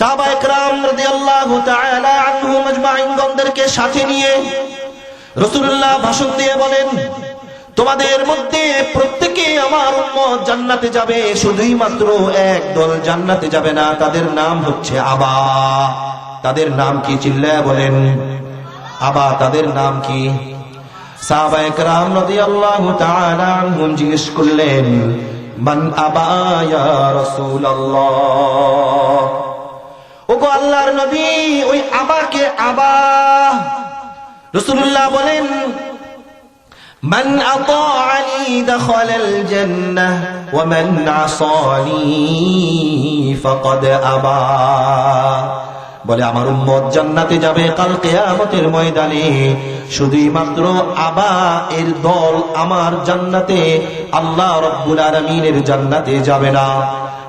সাহাবায়ে কেরাম রাদিয়াল্লাহু তাআলা আনহুম আজমাইনগণদেরকে সাথে নিয়ে রাসূলুল্লাহ ভাষণ দিয়ে বলেন, তোমাদের মধ্যে প্রত্যেকে আমার উম্মত জান্নাতে যাবে, শুধুই মাত্র এক দল জান্নাতে যাবে না, তাদের নাম হচ্ছে আবা। তাদের নাম কি? চিল্লায়া বলেন আবা। তাদের নাম কি? সাহাবায়ে কেরাম রাদিয়াল্লাহু তাআলা আনহুম জিজ্ঞেস করলেন, মান আবা ইয়া রাসূলুল্লাহ, ওগো আল্লাহর নবী, ওই আবাকে আবা। রাসূলুল্লাহ বলেন, মান আতাআনি দাখালাল জান্নাহ ওয়া মান আসানি ফাকাদ আবা। বলে আমার উম্মত জান্নাতে যাবে কাল কিয়ামতের ময়দানে, শুধুই মাত্র আবা এর দল আমার জান্নাতে, আল্লাহ রাব্বুল আলামিনের জান্নাতে যাবে না।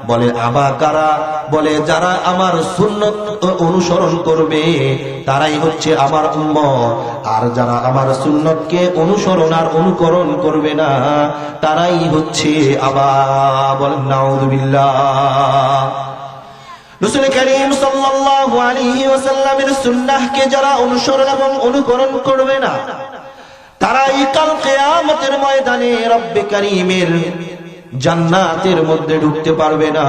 বলে আবা কারা? বলে যারা আমার সুন্নত অনুসরণ করবে তারাই হচ্ছে আমার উম্মত, আর যারা আমার সুন্নতকে অনুসরণ আর অনুকরণ করবে না তারাই হচ্ছে আবা। বলেন নাউযুবিল্লাহ। রাসূল করিম সাল্লাল্লাহু আলাইহি ওয়াসাল্লামের সুন্নাহকে যারা অনুসরণ এবং অনুকরণ করবে না তারাই কাল কিয়ামতের ময়দানে রব্বে কারীমের জান্নাতের মধ্যে ঢুকতে পারবে না।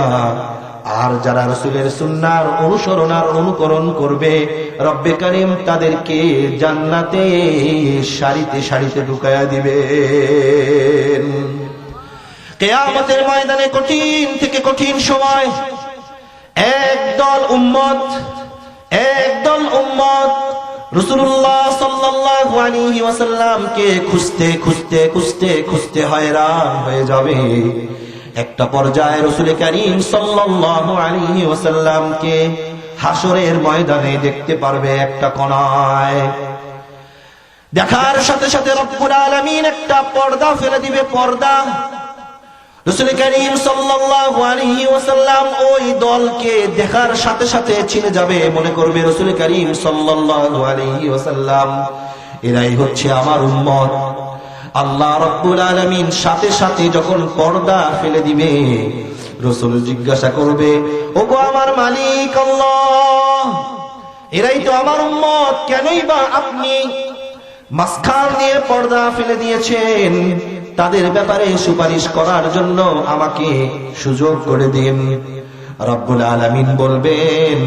আর যারা রাসূলের সুন্নাহর অনুসরণ আর অনুকরণ করবে রব্বে কারীম তাদেরকে জান্নাতে সারিতে সারিতে ঢুকায়া দিবেন। কিয়ামতের ময়দানে কঠিন থেকে কঠিন সময় একদল উম্মত রাসূলুল্লাহ সাল্লাল্লাহু আলাইহি ওয়াসাল্লামকে খুঁজতে খুঁজতে খুঁজতে খুঁজতে হয়রান হয়ে যাবে। একটা পর্যায়ে রাসূল করিম সাল্লাল্লাহু আলাইহি ওয়াসাল্লামকে হাসরের ময়দানে দেখতে পারবে একটা কোণায়। দেখার সাথে সাথে রব্বুল আলামিন একটা পর্দা ফেলে দিবে। পর্দা। রাসূল করিম সাল্লাল্লাহু আলাইহি ওয়াসাল্লাম ওই দলকে দেখার সাথে সাথে চিনে যাবে, মনে করবে রাসূল করিম সাল্লাল্লাহু আলাইহি ওয়াসাল্লাম এরাই হচ্ছে আমার উম্মত। আল্লাহ রাব্বুল আলামিন সাথে সাথে যখন পর্দা ফেলে দিবে রাসূল জিজ্ঞাসা করবে, ওগো আমার মালিক আল্লাহ, এরাই তো আমার উম্মত, কেনই বা আপনি মাঝখান দিয়ে পর্দা ফেলে দিয়েছেন? তাদের ব্যাপারে সুপারিশ করার জন্য আমাকে সুযোগ করে দিন। রব্বুল আলামিন বলবেন,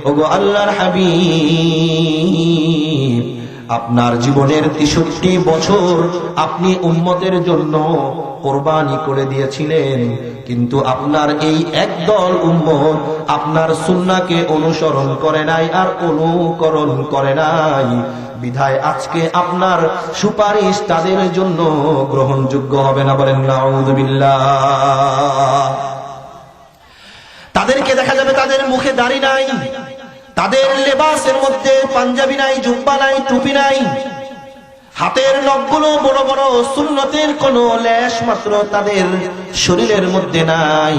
ওগো আল্লাহর হাবিব, আপনার জীবনের 63 বছর আপনি উম্মতের জন্য কোরবানি করে দিয়েছিলেন, কিন্তু আপনার এই একদল উম্মত আপনার সুন্নাহকে অনুসরণ করে নাই আর অনুকরণ করে নাই, বিধায় আজকে আপনার সুপারিশ তাদের জন্য গ্রহণযোগ্য হবে না। বলেন নাউযুবিল্লাহ। তাদেরকে দেখা যাবে তাদের মুখে দাড়ি নাই, তাদের লেবাসের মধ্যে পাঞ্জাবি নাই, জুব্বা নাই, টুপি নাই, হাতের নখগুলো বড় বড়, সুন্নতের কোনো লেশ মাত্র তাদের শরীরের মধ্যে নাই।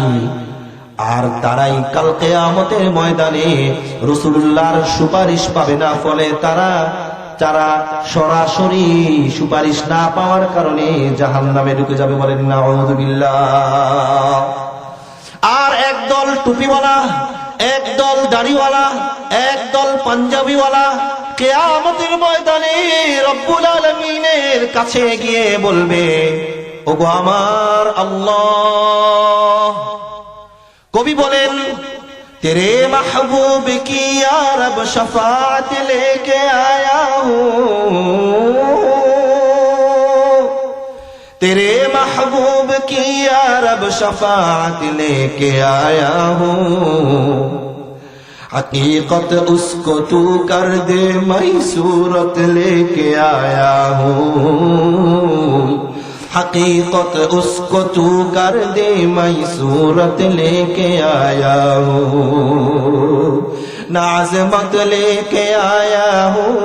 আর তারাই কাল কিয়ামতের ময়দানে রাসূলুল্লাহর সুপারিশ পাবে না। ফলে তারা সরাসরি সুপারিশ না পাওয়ার কারণে জাহান্নামে ঢুকে যাবে। বলেন নাউযুবিল্লাহ। আর একদল টুপিওয়ালা, একদল দাড়িওয়ালা, একদল পাঞ্জাবিওয়ালা কিয়ামতের ময়দানে রব্বুল আলামিনের কাছে গিয়ে বলবে, ওগো আমার আল্লাহ। কবি বলেন, तेरे महबूब की या रब शफाअत लेके आया हूँ, तेरे महबूब की या रब शफाअत लेके आया हूँ, हकीकत उसको तू कर दे मैं सूरत लेके आया हूँ, हकीकत उसको तू कर दे मैं सूरत लेके आया हूँ, न अज़मत लेके आया हूँ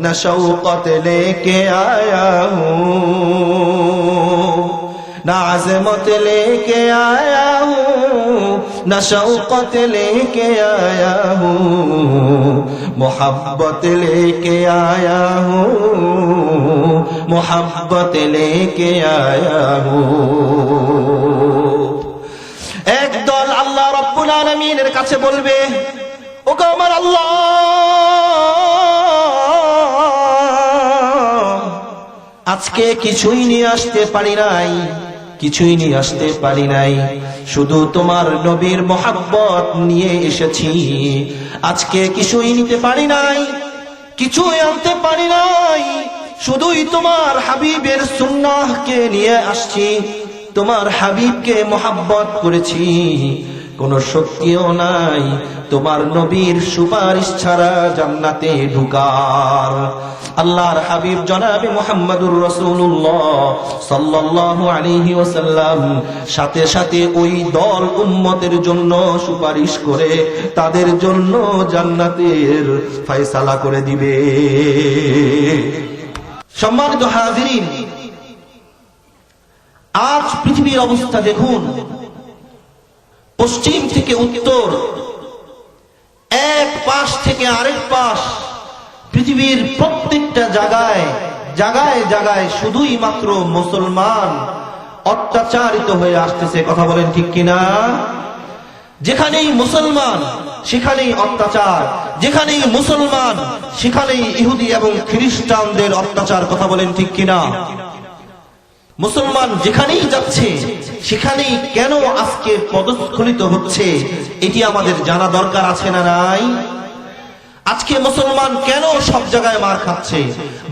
न शौकत लेके आया हूँ, न अज़मत लेके आया हूँ न शौकत लेके आया हूँ, मोहब्बत लेके आया हूँ, मोहब्बत लेके आया हूँ। एक दल अल्लाह रब्बुल आलमीन আলামিনের কাছে বলবে, ওগো আমার আল্লাহ, আজকে কিছুই নিয়ে আসতে পারি নাই, কিছুই নিয়ে আসতে পারি নাই, শুধু তোমার নবীর মহব্বত নিয়ে এসেছি। আজকে কিছুই নিতে পারি নাই, কিছুই আনতে পারি নাই, শুধুই তোমার হাবিবের সুন্নাহকে নিয়ে আসছি, তোমার হাবিবকে মহব্বত করেছি। কোন শক্তিও নাই তোমার নবীর সুপারিশ ছাড়া জান্নাতে ঢুকার। আল্লাহর হাবিব জনাবে মুহাম্মদুর রাসূলুল্লাহ সাল্লাল্লাহু আলাইহি ওয়াসাল্লাম সাথে সাথে ওই দল উম্মতের জন্য সুপারিশ করে তাদের জন্য জান্নাতের ফয়সালা করে দিবে। সম্মানিত হাজিরিন, আজ পৃথিবীর অবস্থা দেখুন, পশ্চিম থেকে উত্তর, এক পাশ থেকে আরেক পাশ, পৃথিবীর প্রত্যেকটা জায়গায় জায়গায় জায়গায় শুধুই মাত্র মুসলমান অত্যাচারিত হয়ে আসতেছে। কথা বলেন ঠিক কিনা? যেখানেই মুসলমান সেখানেই অত্যাচার, যেখানেই মুসলমান সেখানেই ইহুদি এবং খ্রিস্টানদের অত্যাচার। কথা বলেন ঠিক কিনা? মুসলমান যেখানেই যাচ্ছে সেখানেই কেন আজকে পদস্খলিত হচ্ছে, এটি আমাদের জানা দরকার আছে না নাই? আজকে মুসলমান কেন সব জায়গায় মার খাচ্ছে?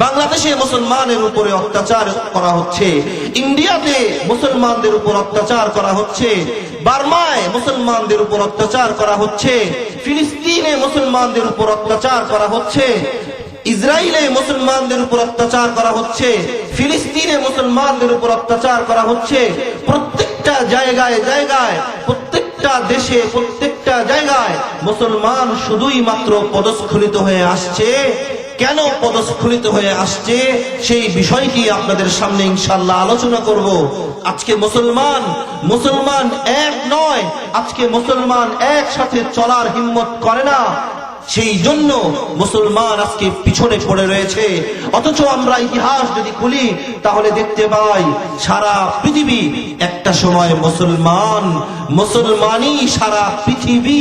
বাংলাদেশে মুসলমানের উপরে অত্যাচার করা হচ্ছে, ইন্ডিয়াতে মুসলমানদের উপর অত্যাচার করা হচ্ছে, বার্মায় মুসলমানদের উপর অত্যাচার করা হচ্ছে, ফিলিস্তিনে মুসলমানদের উপর অত্যাচার করা হচ্ছে, ইসরায়েলে মুসলমানদের উপর অত্যাচার করা হচ্ছে, ফিলিস্তিনে মুসলমানদের উপর অত্যাচার করা হচ্ছে। প্রত্যেকটা জায়গায় জায়গায়, প্রত্যেকটা দেশে, প্রত্যেকটা জায়গায় মুসলমান শুধুই মাত্র পদস্খলিত হয়ে আসছে। কেন পদস্খলিত হয়ে আসছে সেই বিষয়টি আপনাদের সামনে ইনশাআল্লাহ আলোচনা করব। আজকে মুসলমান এক নয়, আজকে মুসলমান একসাথে চলার হিম্মত করে না, সেই জন্য মুসলমান আজকে পিছনে পড়ে রয়েছে। অথচ আমরা ইতিহাস যদি খুলি তাহলে দেখতে পাই সারা পৃথিবী একটা সময় মুসলমানই সারা পৃথিবী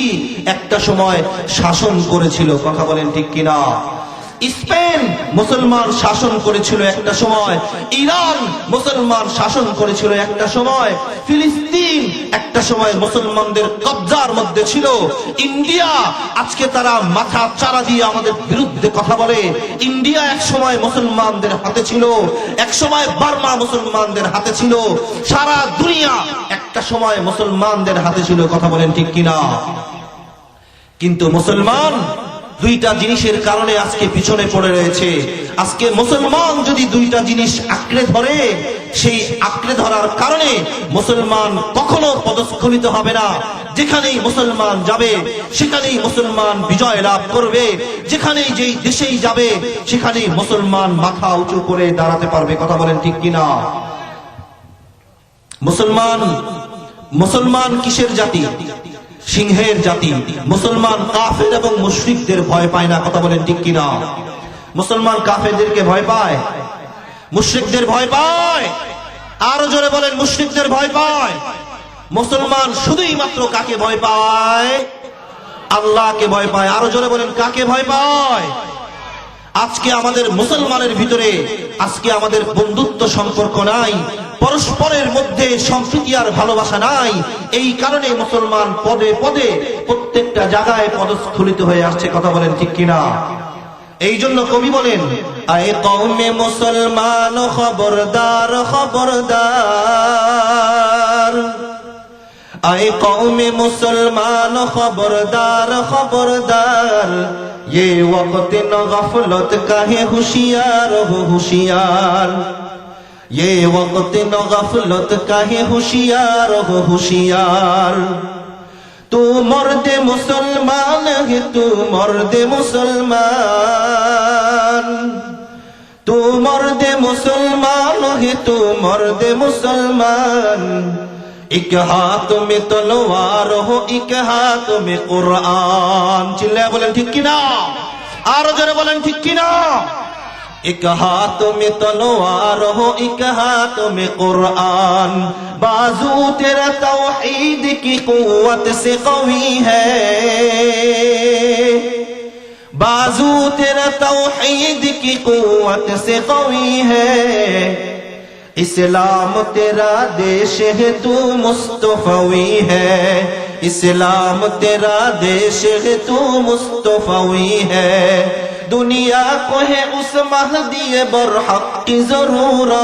একটা সময় শাসন করেছিল। কথা বলেন ঠিক কিনা? স্পেন মুসলমান শাসন করেছিল একটা সময়, ইরান মুসলমান শাসন করেছিল একটা সময়, ফিলিস্তিন একটা সময় মুসলমানদের কবজার মধ্যে ছিল, ইন্ডিয়া আজকে তারা মাথা চারা দিয়ে আমাদের বিরুদ্ধে কথা বলে। ইন্ডিয়া এক সময় মুসলমানদের হাতে ছিল, এক সময় বার্মা মুসলমানদের হাতে ছিল, সারা দুনিয়া একটা সময় মুসলমানদের হাতে ছিল। কথা বলেন ঠিক কিনা? কিন্তু মুসলমান দুইটা জিনিসের কারণে আজকে পিছনে পড়ে রয়েছে। আজকে মুসলমান যদি দুইটা জিনিস আঁকড়ে ধরে, সেই আঁকড়ে ধরার কারণে মুসলমান কখনো পদস্খলিত হবে না। যেখানেই মুসলমান যাবে সেখানেই মুসলমান বিজয় লাভ করবে, যেখানেই যেই দেশেই যাবে সেখানেই মুসলমান মাথা উঁচু করে দাঁড়াতে পারবে। কথা বলেন ঠিক কিনা? মুসলমান কিসের জাতি? সিংহের জাতি। মুসলমান কাফের এবং মুশরিকদের ভয় পায় না। কথা বলেন ঠিক কিনা? মুসলমান কাফেরদেরকে ভয় পায়, মুশরিকদের ভয় পায়। আরো জোরে বলেন, মুশরিকদের ভয় পায়। মুসলমান শুধুই মাত্র কাকে ভয় পায়? আল্লাহকে ভয় পায়। আরো জোরে বলেন, কাকে ভয় পায়? আজকে আমাদের মুসলমানের ভিতরে আজকে আমাদের বন্ধুত্ব সম্পর্ক নাই, পরস্পরের মধ্যে সম্প্রীতি আর ভালোবাসা নাই। এই কারণে মুসলমান পদে পদে প্রত্যেকটা জায়গায় পদস্খলিত হয়ে আসছে। কথা বলেন ঠিক কিনা? এই জন্য কবি বলেন, আয়ে কওমে মুসলমান খবরদার খবরদার, আয়ে কওমে মুসলমান খবরদার খবরদার, ये वक्त न गफलत का है होशियार हो होशियार, ये वक्त न गफलत का है होशियार हो होशियार। तू मर्द मुसलमान है, तू मर्द मुसलमान, तू मर्द मुसलमान है, तू मर्द मुसलमान। एक हाथ में तलवार हो, एक हाथ में कुरान। चिल्लाए बोलें ठीक किना? आरो जरे बोलें ठीक किना? एक हाथ में तलवार हो एक हाथ में कुरान बाजू तेरा तौहीद की कुव्वत से कवी है बाजू तेरा तौहीद की कुव्वत से कवी है इस्लाम तेरा देश है तू मुस्तफवी है इस्लाम तेरा देश है तू मुस्तफवी है दुनिया को है उस महदी बरहक की जरूरत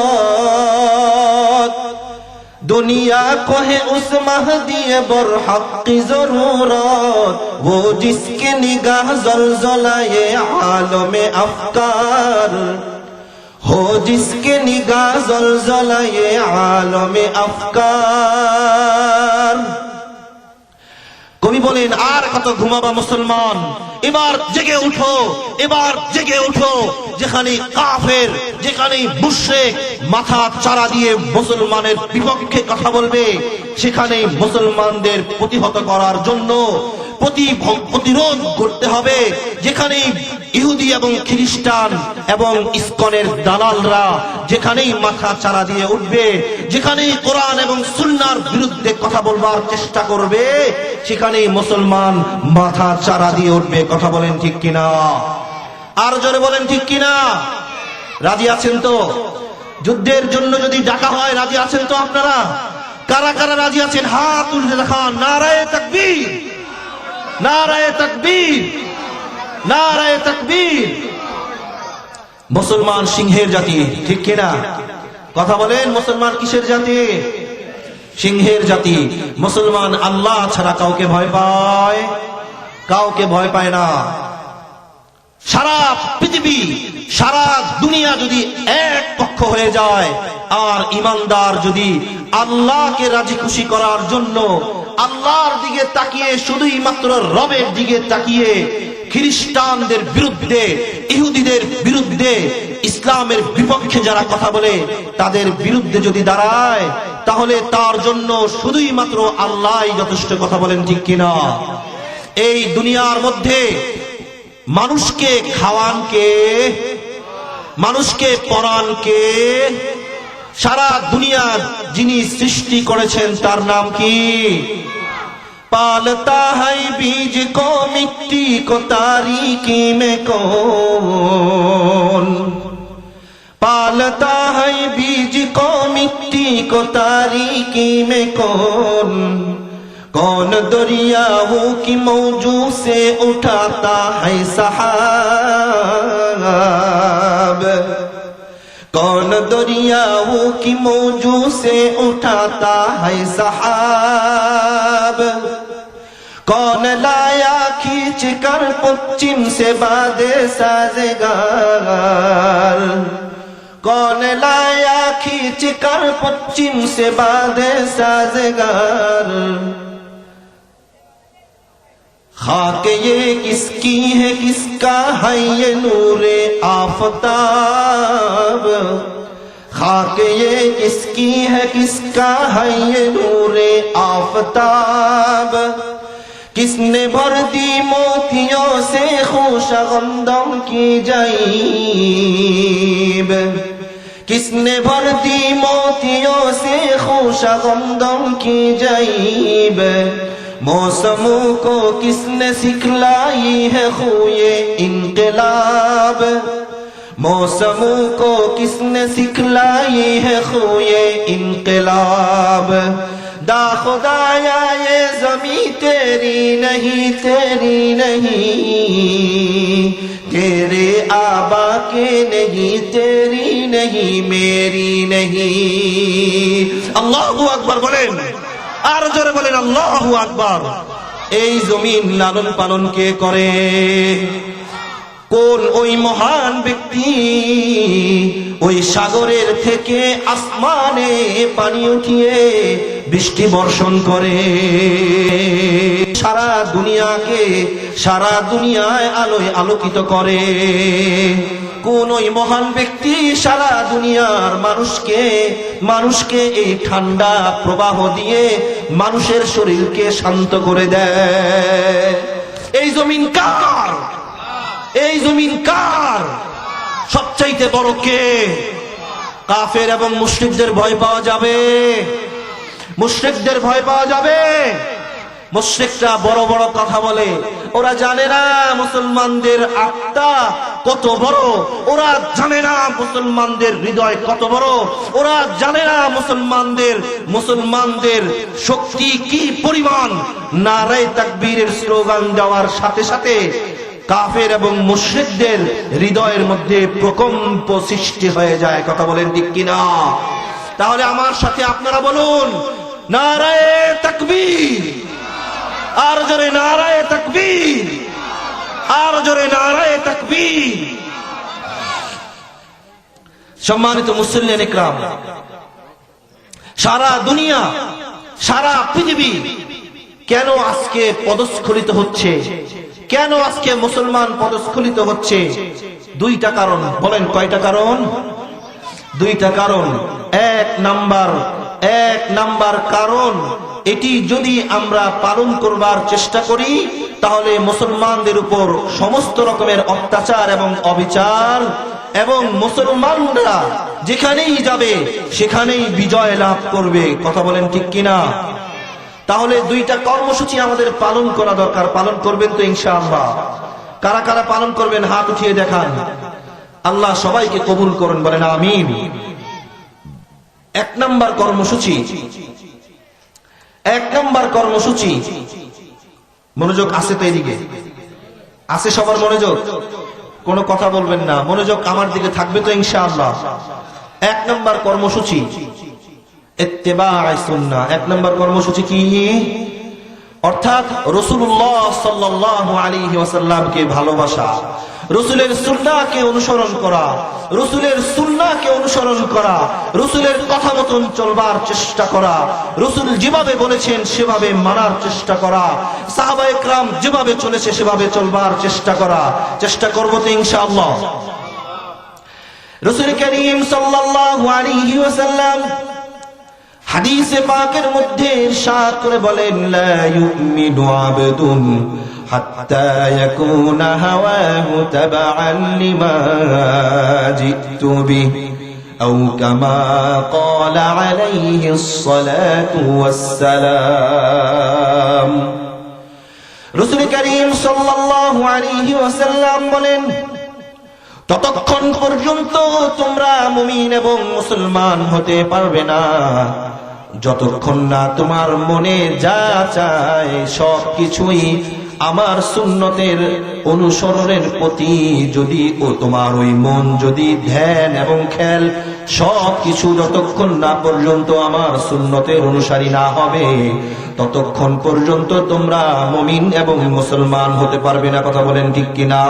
दुनिया को है उस महदी बरहक की जरूरत वो जिसके निगाह ज़लज़लाए आलम अफकार हो जिसके निगाह ज़लज़लाए आलम अफकार কবি বলেন আর কত ঘুমাবা মুসলমান এবার জেগে উঠো এবার জেগে উঠো যেখানে কাফের যেখানে মুশরিক মাথা চারা দিয়ে মুসলমানের বিপক্ষে কথা বলবে সেখানে মুসলমানদের প্রতিহত করার জন্য প্রতিরোধ করতে হবে যেখানে ইহুদি এবং খ্রিস্টান এবং ইসকনের দালালরা যেখানেই মাথা চারা দিয়ে উঠবে যেখানেই কোরআন এবং সুন্নাহর বিরুদ্ধে কথা বলবার চেষ্টা করবে সেখানেই মুসলমান মাথা চারা দিয়ে উঠবে কথা বলেন ঠিক কিনা আর জোরে বলেন ঠিক কিনা রাজি আছেন তো যুদ্ধের জন্য যদি ডাকা হয় রাজি আছেন তো আপনারা কারা কারা রাজি আছেন হাত তুলে দেখান নারায়ে তাকবীর নারায়ে তাকবীর নারায়ে তাকবীর মুসলমান সিংহের জাতি ঠিক কিনা কথা বলেন মুসলমান কিসের জাতি সিংহের জাতি মুসলমান আল্লাহ ছাড়া কাউকে ভয় পায় না সারা পৃথিবী সারা দুনিয়া যদি এক পক্ষ হয়ে যায় আর ঈমানদার যদি আল্লাহকে রাজি খুশি করার জন্য আল্লাহর দিকে তাকিয়ে শুধুই মাত্র রবের দিকে তাকিয়ে খ্রিস্টানদের বিরুদ্ধে ইহুদিদের বিরুদ্ধে ইসলামের বিপক্ষে যারা কথা বলে তাদের বিরুদ্ধে যদি দাঁড়ায় তাহলে তার জন্য শুধুই মাত্র আল্লাহই যথেষ্ট কথা বলেন ঠিক কিনা এই দুনিয়ার মধ্যে মানুষকে খাওয়ান কে মানুষকে পড়ান কে সারা দুনিয়ার যিনি সৃষ্টি করেছেন তার নাম কি पालता है बीज को मिट्टी को तारीकी में कौन पालता है बीज को मिट्टी को तारीकी में कौन कौन दरियाओं की मौजू से उठाता है सहाब कौन दरियाओं की मौजू से उठाता है सहाब कौन लाया खींच कर पश्चिम से बादे साज़ेगार कौन लाया खींच कर पश्चिम से बादे साज़ेगार खाक ये किसकी है किसका है ये नूरे आफताब खाक ये किसकी है किसका है ये नूरे आफताब किसने भर दी मोतियों से खुशगंदम की जईब किसने भर दी मोतियों से खुशगंदम की जईब मौसमों को किसने सिखलाई है खुए इनकलाब मौसमों को किसने सिखलाई है खुए इनकलाब दा खुदाया ये ज़मीं तेरी नहीं तेरे आबा के नहीं तेरी नहीं मेरी नहीं अल्लाहु अकबर बोलें আর জোরে বলেন আল্লাহু আকবার এই জমিন লালন পালন কে করে কোন ওই মহান ব্যক্তি ওই সাগরের থেকে আসমানে পানি উঠিয়ে বৃষ্টি বর্ষণ করে সারা দুনিয়ায় আলোয় আলোকিত করে কোন ওই মহান ব্যক্তি সারা দুনিয়ার মানুষকে এই ঠান্ডা প্রবাহ দিয়ে মানুষের শরীরকে শান্ত করে দেয় এই জমিন কার সবচেয়ে চাইতে বড় কে? কাফের এবং মুশরিকদের ভয় পাওয়া যাবে? মুশরিকদের ভয় পাওয়া যাবে? মুশরিকরা বড় বড় কথা বলে, ওরা জানে না মুসলমানদের আত্মা কত বড়, ওরা জানে না মুসলমানদের হৃদয় কত বড়, ওরা জানে না মুসলমানদের শক্তি কি পরিমাণ। নারে তাকবীরের স্লোগান দেওয়ার সাথে সাথে কাফের এবং মুশরিকদের হৃদয়ের মধ্যে প্রকম্প সৃষ্টি হয়ে যায়। কথা বলেন ঠিক কিনা? তাহলে আমার সাথে আপনারা বলুন, নারে তাকবীর, আর জোরে নারায়ে তাকবীর, আর জোরে নারায়ে তাকবীর। সম্মানিত মুসল্লিয়ান ইকরাম, সারা দুনিয়া, সারা পৃথিবী কেন আজকে পদস্খলিত হচ্ছে? কেন আজকে মুসলমান পদস্খলিত হচ্ছে? দুইটা কারণ। বলেন কয়টা কারণ? দুইটা কারণ। এক নাম্বার কারণ, এটি যদি আমরা পালন করবার চেষ্টা করি তাহলে মুসলমানদের উপর সমস্ত রকমের অত্যাচার এবং অবিচার, এবং মুসলমানরা যেখানেই যাবে সেখানেই বিজয় লাভ করবে। কথা বলেন ঠিক কিনা? তাহলে দুইটা কর্মসূচি আমাদের পালন করা দরকার। পালন করবেন তো ইনশাআল্লাহ? কারা কারা পালন করবেন হাত উঠিয়ে দেখান। আল্লাহ সবাইকে কবুল করুন, বলেন আমিন। এক নাম্বার কর্মসূচি, মনোযোগ আছে তো? এদিকে আছে সবার মনোযোগ? কোনো কথা বলবেন না, মনোযোগ আমার দিকে থাকবে তো ইনশাআল্লাহ? এক নাম্বার কর্মসূচি ইত্তেবায়ে সুন্নাহ। এক নাম্বার কর্মসূচি কি? অর্থাৎ রাসূলুল্লাহ সাল্লাল্লাহু আলাইহি ওয়াসাল্লামকে ভালোবাসা, রাসূলের সুন্নাহকে অনুসরণ করা, রাসূলের সুন্নাহকে অনুসরণ করা, রাসূলের কথা মতন চলবার চেষ্টা করা, রাসূল যেভাবে বলেছেন সেভাবে মানার চেষ্টা করা, সাহাবায়ে কেরাম যেভাবে চলেছে সেভাবে চলবার চেষ্টা করা। চেষ্টা করব তো ইনশাআল্লাহ? রাসূল করিম সাল্লাল্লাহু আলাইহি ওয়াসাল্লাম হাদিসে পাকের মধ্যে ইরশাদ করে বলেন, লা ইউমিনু আবদুন হাত্তা ইয়াকুনা হাওয়াহু তাবাআন লিমা জিতু বিহি আও কামা ক্বালা আলাইহিস সালাতু ওয়াস সালাম। রাসূল করিম সাল্লাল্লাহু আলাইহি ওয়াসাল্লাম বলেন, ততক্ষণ পর্যন্ত তোমরা মুমিন এবং মুসলমান হতে পারবে না যতক্ষণ না তোমার মনে যা চায় সবকিছুই আমার সুন্নতের অনুসরণের প্রতি যদি তোমার ওই মন যদি ধ্যান এবং খেয়াল সবকিছু যতক্ষণ না পর্যন্ত আমার সুন্নতের অনুসারী না হবে ততক্ষণ পর্যন্ত তোমরা মুমিন এবং মুসলমান হতে পারবে না। কথা বলেন ঠিক কিনা?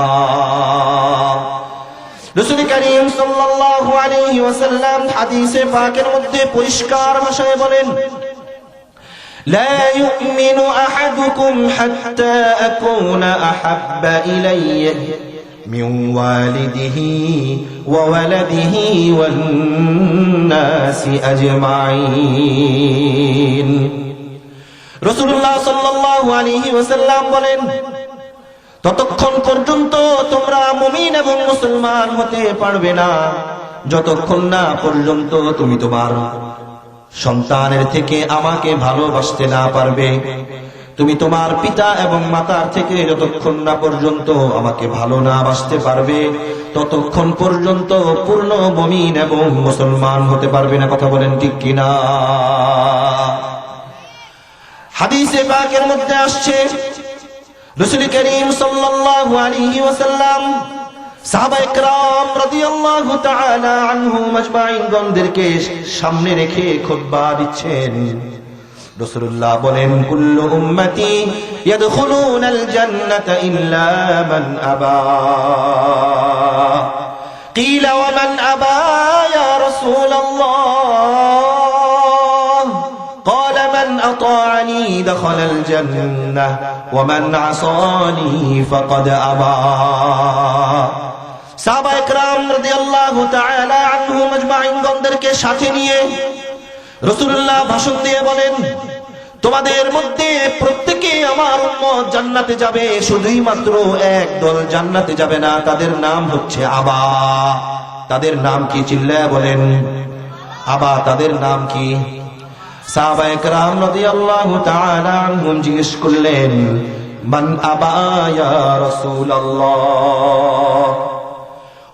রাসূল করিম সাল্লাল্লাহু আলাইহি ওয়াসাল্লাম হাদিসে পাকের মধ্যে পরিষ্কার ভাষায় বলেন, লা ইউমিনু আহাদুকুম হাত্তা আকুনা আহাব্বা ইলাইহি মিন ওয়ালিদিহি ওয়া ওয়ালাদিহি ওয়ান নাসি আজমাইন। রাসূলুল্লাহ সাল্লাল্লাহু আলাইহি ওয়াসাল্লাম বলেন, ততক্ষণ পর্যন্ত তোমরা মুমিন এবং মুসলমান হতে পারবে না যতক্ষণ না পর্যন্ত তুমি তোমার সন্তানের থেকে আমাকে ভালোবাসতে না পারবে, তুমি তোমার পিতা এবং মাতার থেকে যতক্ষণ না পর্যন্ত আমাকে ভালো না বাসতে পারবে ততক্ষণ পর্যন্ত পূর্ণ মুমিন এবং মুসলমান হতে পারবে না। কথা বলেন ঠিক কিনা? হাদিসে পাকের মধ্যে আসছে, রাসূল করিম সাল্লাল্লাহু আলাইহি ওয়াসাল্লাম সাহাবায়ে কেরাম রাদিয়াল্লাহু তাআলা আনহুম আজমাইন গণদেরকে সামনে রেখে খুতবা দিচ্ছেন। রাসূলুল্লাহ বলেন, কুল্লু উম্মতি ইয়াদখুলুনাল জান্নাতা ইল্লা মান আবা। কিলা ওয়া মান আবা ইয়া রাসূলাল্লাহ? قال من أطاعني دخل الجنة ومن عصاني فقد أبى। সাহাবায়ে কেরাম রাদিয়াল্লাহু তাআলা আনহুম আজমাইন গণদেরকে সাথে নিয়ে রাসূলুল্লাহ ভাষণ দিয়ে বলেন, তোমাদের মধ্যে প্রত্যেকে আমার উম্মত জান্নাতে যাবে, শুধুই মাত্র এক দল জান্নাতে যাবে না, তাদের নাম হচ্ছে আবা। তাদের নাম কি? চিল্লায়া বলেন। আবা তাদের নাম কি? সাহাবায়ে কেরাম রাদিয়াল্লাহু তাআলা আনহুম জিজ্ঞেস করলেন, মান আবা ইয়া রাসূলুল্লাহ,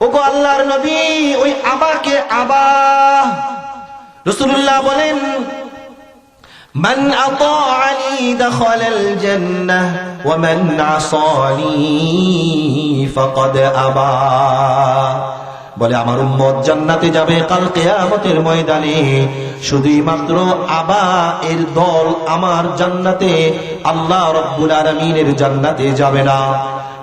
ওগো আল্লাহর নবী, ওই আবাকে আবা। রাসূলুল্লাহ বলেন, মান আতাআনি দাখালাল জান্নাহ ওয়া মান আসানি ফাকাদ আবা। বলে আমার উম্মত জান্নাতে যাবে কাল কিয়ামতের ময়দানে, শুধুই মাত্র আবা এর দল আমার জান্নাতে, আল্লাহ রাব্বুল আলামিনের জান্নাতে যাবে না।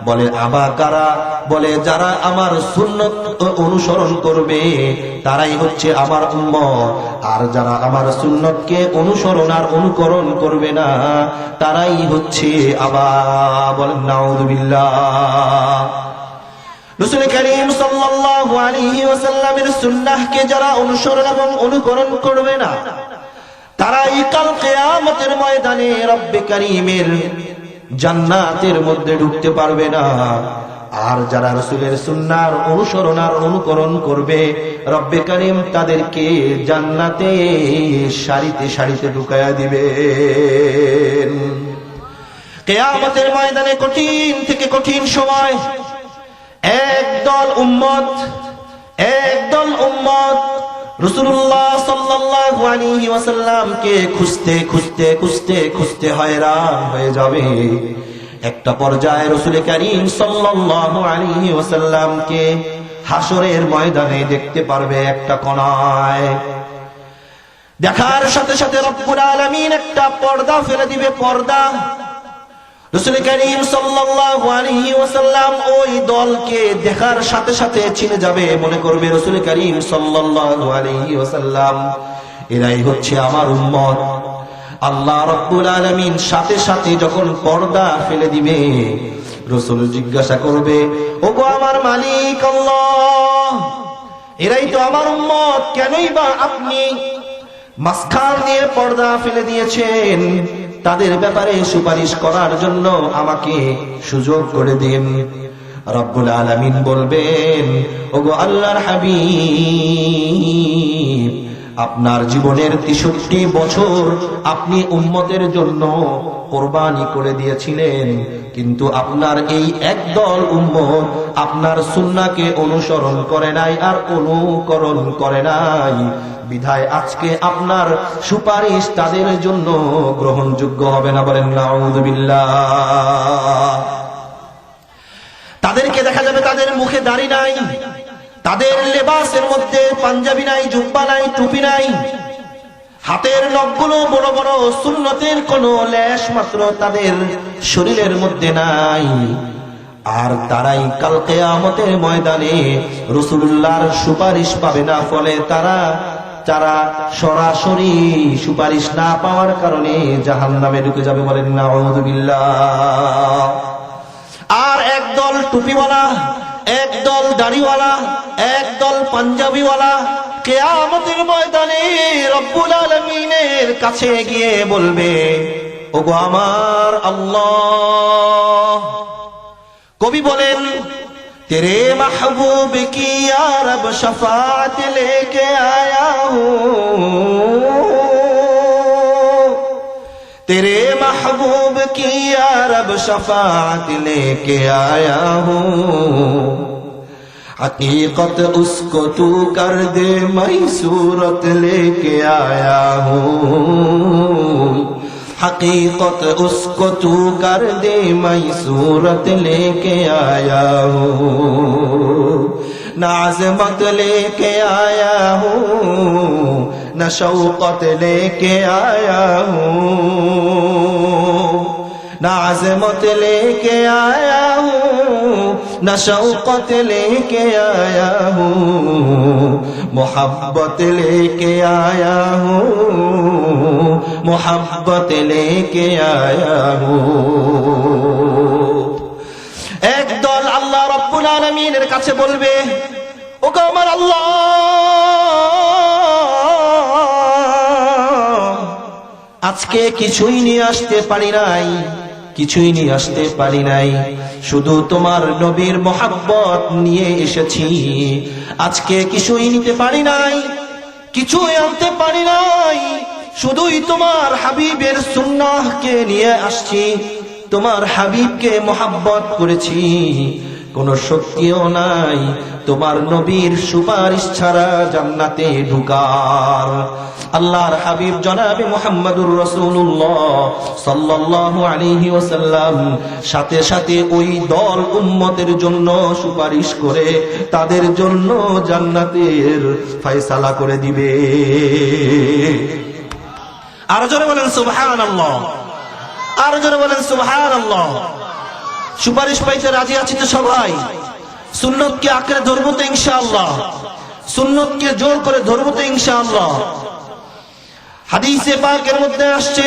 বলে আবা কারা? বলে যারা আমার সুন্নত অনুসরণ করবে তারাই হচ্ছে আমার উম্মত, আর যারা আমার সুন্নতকে অনুসরণ আর অনুকরণ করবে না তারাই হচ্ছে আবা। বলেন নাউযুবিল্লাহ। রাসূল করিম সাল্লাল্লাহু আলাইহি ওয়াসাল্লামের সুন্নাহকে যারা অনুসরণ এবং অনুকরণ করবে না তারাই কাল কিয়ামতের ময়দানে রব্বে কারীমের জান্নাতের মধ্যে ঢুকতে পারবে না। আর যারা রাসূলের সুন্নাহর অনুসরণ আর অনুকরণ করবে রব্বে কারীম তাদেরকে জান্নাতে সারিতে সারিতে ঢুকায়া দিবেন। কিয়ামতের ময়দানে কঠিন থেকে কঠিন সময় একদল উম্মত রাসূলুল্লাহ সাল্লাল্লাহু আলাইহি ওয়াসাল্লামকে খুঁজতে খুঁজতে খুঁজতে খুঁজতে হয়রান হয়ে যাবে। একটা পর্যায়ে রাসূল করিম সাল্লাল্লাহু আলাইহি ওয়াসাল্লামকে হাসরের ময়দানে দেখতে পারবে একটা কোণায়। দেখার সাথে সাথে রব্বুল আলামিন একটা পর্দা ফেলে দিবে, পর্দা। রাসূল করিম সাল্লাল্লাহু আলাইহি ওয়াসাল্লাম ওই দলকে দেখার সাথে সাথে চিনে যাবে, মনে করবে রাসূল করিম সাল্লাল্লাহু আলাইহি ওয়াসাল্লাম এরাই হচ্ছে আমার উম্মত। আল্লাহ রাব্বুল আলামিন সাথে সাথে যখন পর্দা ফেলে দিবে রাসূল জিজ্ঞাসা করবে, ওগো আমার মালিক আল্লাহ, এরাই তো আমার উম্মত, কেনই বা আপনি মাঝখান দিয়ে পর্দা ফেলে দিয়েছেন? তাদের ব্যাপারে সুপারিশ করার জন্য আমাকে সুযোগ করে দিন। রব্বুল আলামিন বলবেন, ওগো আল্লাহর হাবিব, আপনার জীবনের 63 বছর আপনি উম্মতের জন্য কোরবানি করে দিয়েছিলেন, কিন্তু আপনার এই একদল উম্মত আপনার সুন্নাহকে অনুসরণ করে নাই আর অনুকরণ করে নাই, বিধায় আজকে আপনার সুপারিশ তাদের জন্য গ্রহণযোগ্য হবে না। বলেন নাউযুবিল্লাহ। তাদেরকে দেখা যাবে তাদের মুখে দাড়ি নাই, তাদের লেবাসের মধ্যে পাঞ্জাবি নাই, জুব্বা নাই, টুপি নাই, হাতের নখগুলো বড় বড়, সুন্নতের কোনো লেশ মাত্র তাদের শরীরের মধ্যে নাই। আর তারাই কাল কিয়ামতের ময়দানে রাসূলুল্লাহর সুপারিশ পাবে না। ফলে তারা সরাসরি সুপারিশ না পাওয়ার কারণে জাহান্নামে ঢুকে যাবে। বলেন নাউযুবিল্লাহ। আর একদল টুপিওয়ালা, একদল দাড়িওয়ালা, একদল পাঞ্জাবিওয়ালা কিয়ামতের ময়দানে রব্বুল আলামিনের কাছে গিয়ে বলবে, ওগো আমার আল্লাহ। কবি বলেন, तेरे महबूब की या रब शफाअत लेके आया हूँ, तेरे महबूब की या रब शफाअत लेके आया हूँ, हकीकत उसको तू कर दे मैं सूरत लेके आया हूँ, हकीकत उसको तू कर दे मैं सूरत लेके आया हूँ, न अज़मत लेके आया हूँ न शौकत लेके आया हूँ, न अज़मत लेके आया हूँ न शौकत लेके आया हूँ, मोहब्बत लेके आया हूँ, मोहब्बत लेके आया हूँ। একদল আল্লাহ রাব্বুল আলামিনের কাছে বলবে, ওগো আমার আল্লাহ, আজকে কিছুই নিয়ে আসতে পারি নাই, কিছুই নিয়ে আসতে পারি নাই, শুধু তোমার নবীর মহব্বত নিয়ে এসেছি। আজকে কিছুই নিতে পারি নাই, কিছুই আনতে পারি নাই, শুধুই তোমার হাবিবের সুন্নাহকে নিয়ে আসছি। তোমার হাবিবকে মহব্বত করেছি, কোনো শক্তিও নাই তোমার নবীর সুপারিশ ছাড়া জান্নাতে ঢুকার। আল্লাহর হাবিব জনাবে মুহাম্মদুর রাসূলুল্লাহ সাল্লাল্লাহু আলাইহি ওয়াসাল্লাম সাথে সাথে ওই দল উম্মতের জন্য সুপারিশ করে তাদের জন্য জান্নাতের ফয়সালা করে দিবে। আর জোরে বলেন সুবহানাল্লাহ, আর জোরে বলেন সুবহানাল্লাহ। সুপারিশ পাইতে রাজি আছি তো সবাই? সুন্নতকে আঁকড়ে ধরবো তো ইনশাআল্লাহ, সুন্নতকে জোর করে ধরবো তো ইনশাআল্লাহ। হাদিসে পাকের মধ্যে আসছে,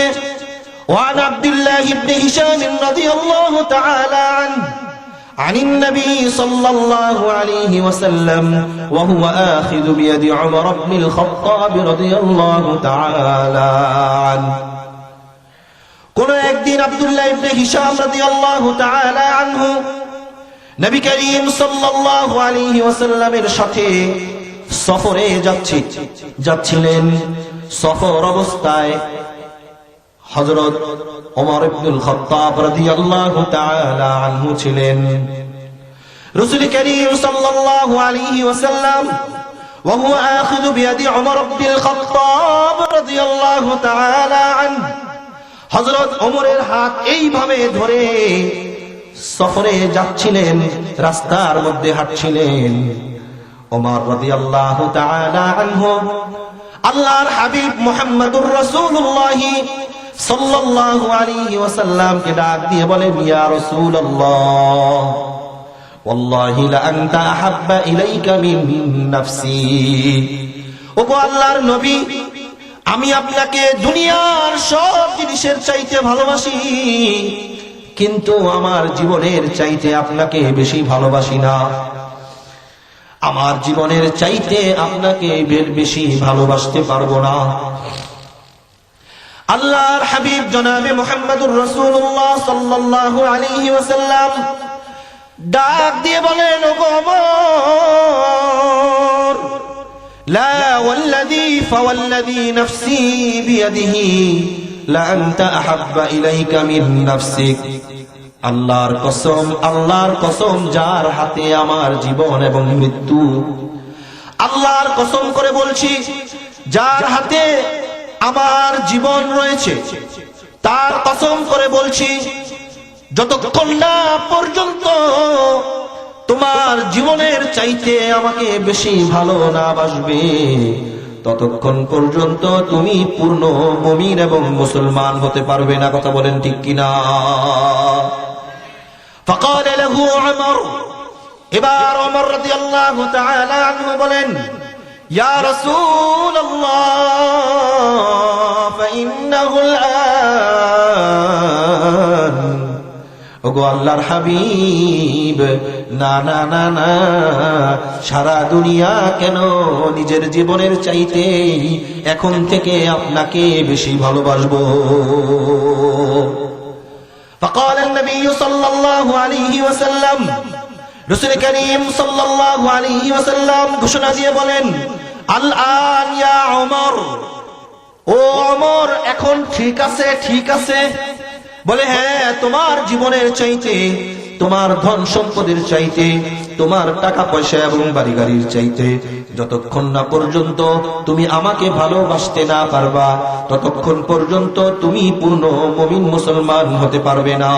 ওয়ান আব্দুল্লাহ ইবনে হিশাম রাদিয়াল্লাহু তাআলা আনহু عن النبي صلى الله عليه وسلم وهو آخذ بيد عمر بن الخطاب رضي الله تعالى عنه। কোন একদিন আব্দুল্লাহ ইবনে হিশাম রাদিয়াল্লাহু তাআলা আনহু নবী করিম সাল্লাল্লাহু আলাইহি ওয়াসাল্লামের সাথে সফরে যাচ্ছিলেন। সফর অবস্থায় হযরত ওমর ইবনুল খাত্তাব রাদিয়াল্লাহু তাআলা আনহু ছিলেন। রাসূল করিম সাল্লাল্লাহু আলাইহি ওয়াসাল্লাম ওয়া হুয়া আখিযু বিয়াদি ওমর ইবনুল খাত্তাব রাদিয়াল্লাহু তাআলা আনহু হযরত ওমরের হাত এইভাবে ধরে সফরে যাচ্ছিলেন, রাস্তার মধ্যে হাঁটছিলেন। ওমর রাদিয়াল্লাহু তাআলা আনহু আল্লাহর হাবিব মুহাম্মদুর রাসূলুল্লাহ সাল্লাল্লাহু আলাইহি ওয়াসাল্লামকে ডাক দিয়ে বলেন, ইয়া রাসূলুল্লাহ ওয়াল্লাহি লা আনতা আহাব্বা ইলাইকা মিন নাফসি। ওগো আল্লাহর নবী, আমি আপনাকে দুনিয়ার সব জিনিসের চাইতে ভালোবাসি, কিন্তু আমার জীবনের চাইতে আপনাকে বেশি ভালোবাসি না। আমার জীবনের চাইতে আপনাকে বেশি ভালোবাসতে পারবো না। আল্লাহর হাবিব জনাবে মুহাম্মদুর রাসূলুল্লাহ সাল্লাল্লাহু আলাইহি ওয়াসাল্লাম ডাক দিয়ে বলেন, ওগো ওমর, লা ওয়াল্লাযী ফাওয়াল্লাযী নাফসি বিয়াদিহি লা আনতা আহাব্বা ইলাইকা মিন নাফসিক। আল্লাহর কসম, আল্লাহর কসম যার হাতে আমার জীবন এবং মৃত্যু, আল্লাহর কসম করে বলছি, যার হাতে আমার জীবন রয়েছে তার কসম করে বলছি, যতক্ষণ না পর্যন্ত তোমার জীবনের চাইতে আমাকে বেশি ভালো না বাসবে, ততক্ষণ পর্যন্ত তুমি পূর্ণ মুমিন এবং মুসলমান হতে পারবে না। কথা বলেন ঠিক কিনা? فقال له عمر, এবার ওমর রাদিয়াল্লাহু তাআলা আনহু বলেন, ইয়া রাসূলুল্লাহ ফাইন্নাহু আল-আন। ওগো আল্লাহর হাবিব, না না না না, সারা দুনিয়া কেন নিজের জীবনের চাইতে এখন থেকে আপনাকে বেশি ভালোবাসবো। فقال النبي صلى الله عليه وسلم, রাসূল করিম সাল্লাল্লাহু আলাইহি ওয়াসাল্লাম ঘোষণা দিয়ে বলেন, আল আন ইয়া ওমর, ও ওমর, এখন ঠিক আছে, ঠিক আছে। বলে, হ্যাঁ, তোমার জীবনের চাইতে, তোমার ধন সম্পদের চাইতে, তোমার টাকা পয়সা এবং বাড়ি গাড়ির চাইতে যতক্ষণ না পর্যন্ত তুমি আমাকে ভালোবাসতে না পারবা, ততক্ষণ পর্যন্ত তুমি পূর্ণ মুমিন মুসলমান হতে পারবে না।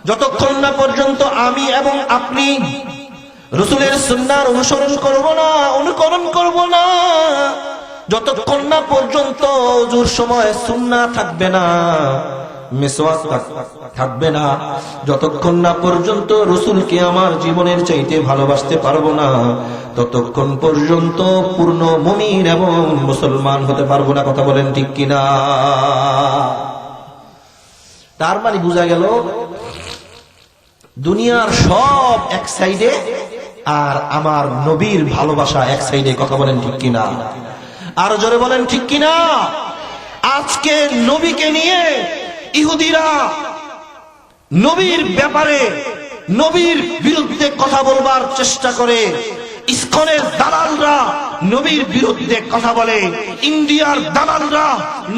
যতক্ষণ না পর্যন্ত আমি এবং আপনি রাসূলের সুন্নাহর অনুসরণ করব না, অনুকরণ করব না, যতক্ষণ না পর্যন্ত ওযুর সময় সুন্নাহ থাকবে না, মিসওয়াক থাকবে না, যতক্ষণ না পর্যন্ত রাসূলকে আমার জীবনের চাইতে ভালোবাসতে পারবো না, ততক্ষণ পর্যন্ত পূর্ণ মুমিন এবং মুসলমান হতে পারবো না। কথা বলেন ঠিক কিনা? তার মানে বোঝা গেল, দুনিয়ার সব এক সাইডে আর আমার নবীর ভালোবাসা এক সাইডে। কথা বলেন ঠিক কিনা? আর জোরে বলেন ঠিক কিনা? আজকে নবীকে নিয়ে ইহুদিরা নবীর ব্যাপারে, নবীর বিরুদ্ধে কথা বলবার চেষ্টা করে। ইসকনের দালালরা নবীর বিরুদ্ধে কথা বলে, ইন্ডিয়ার দালালরা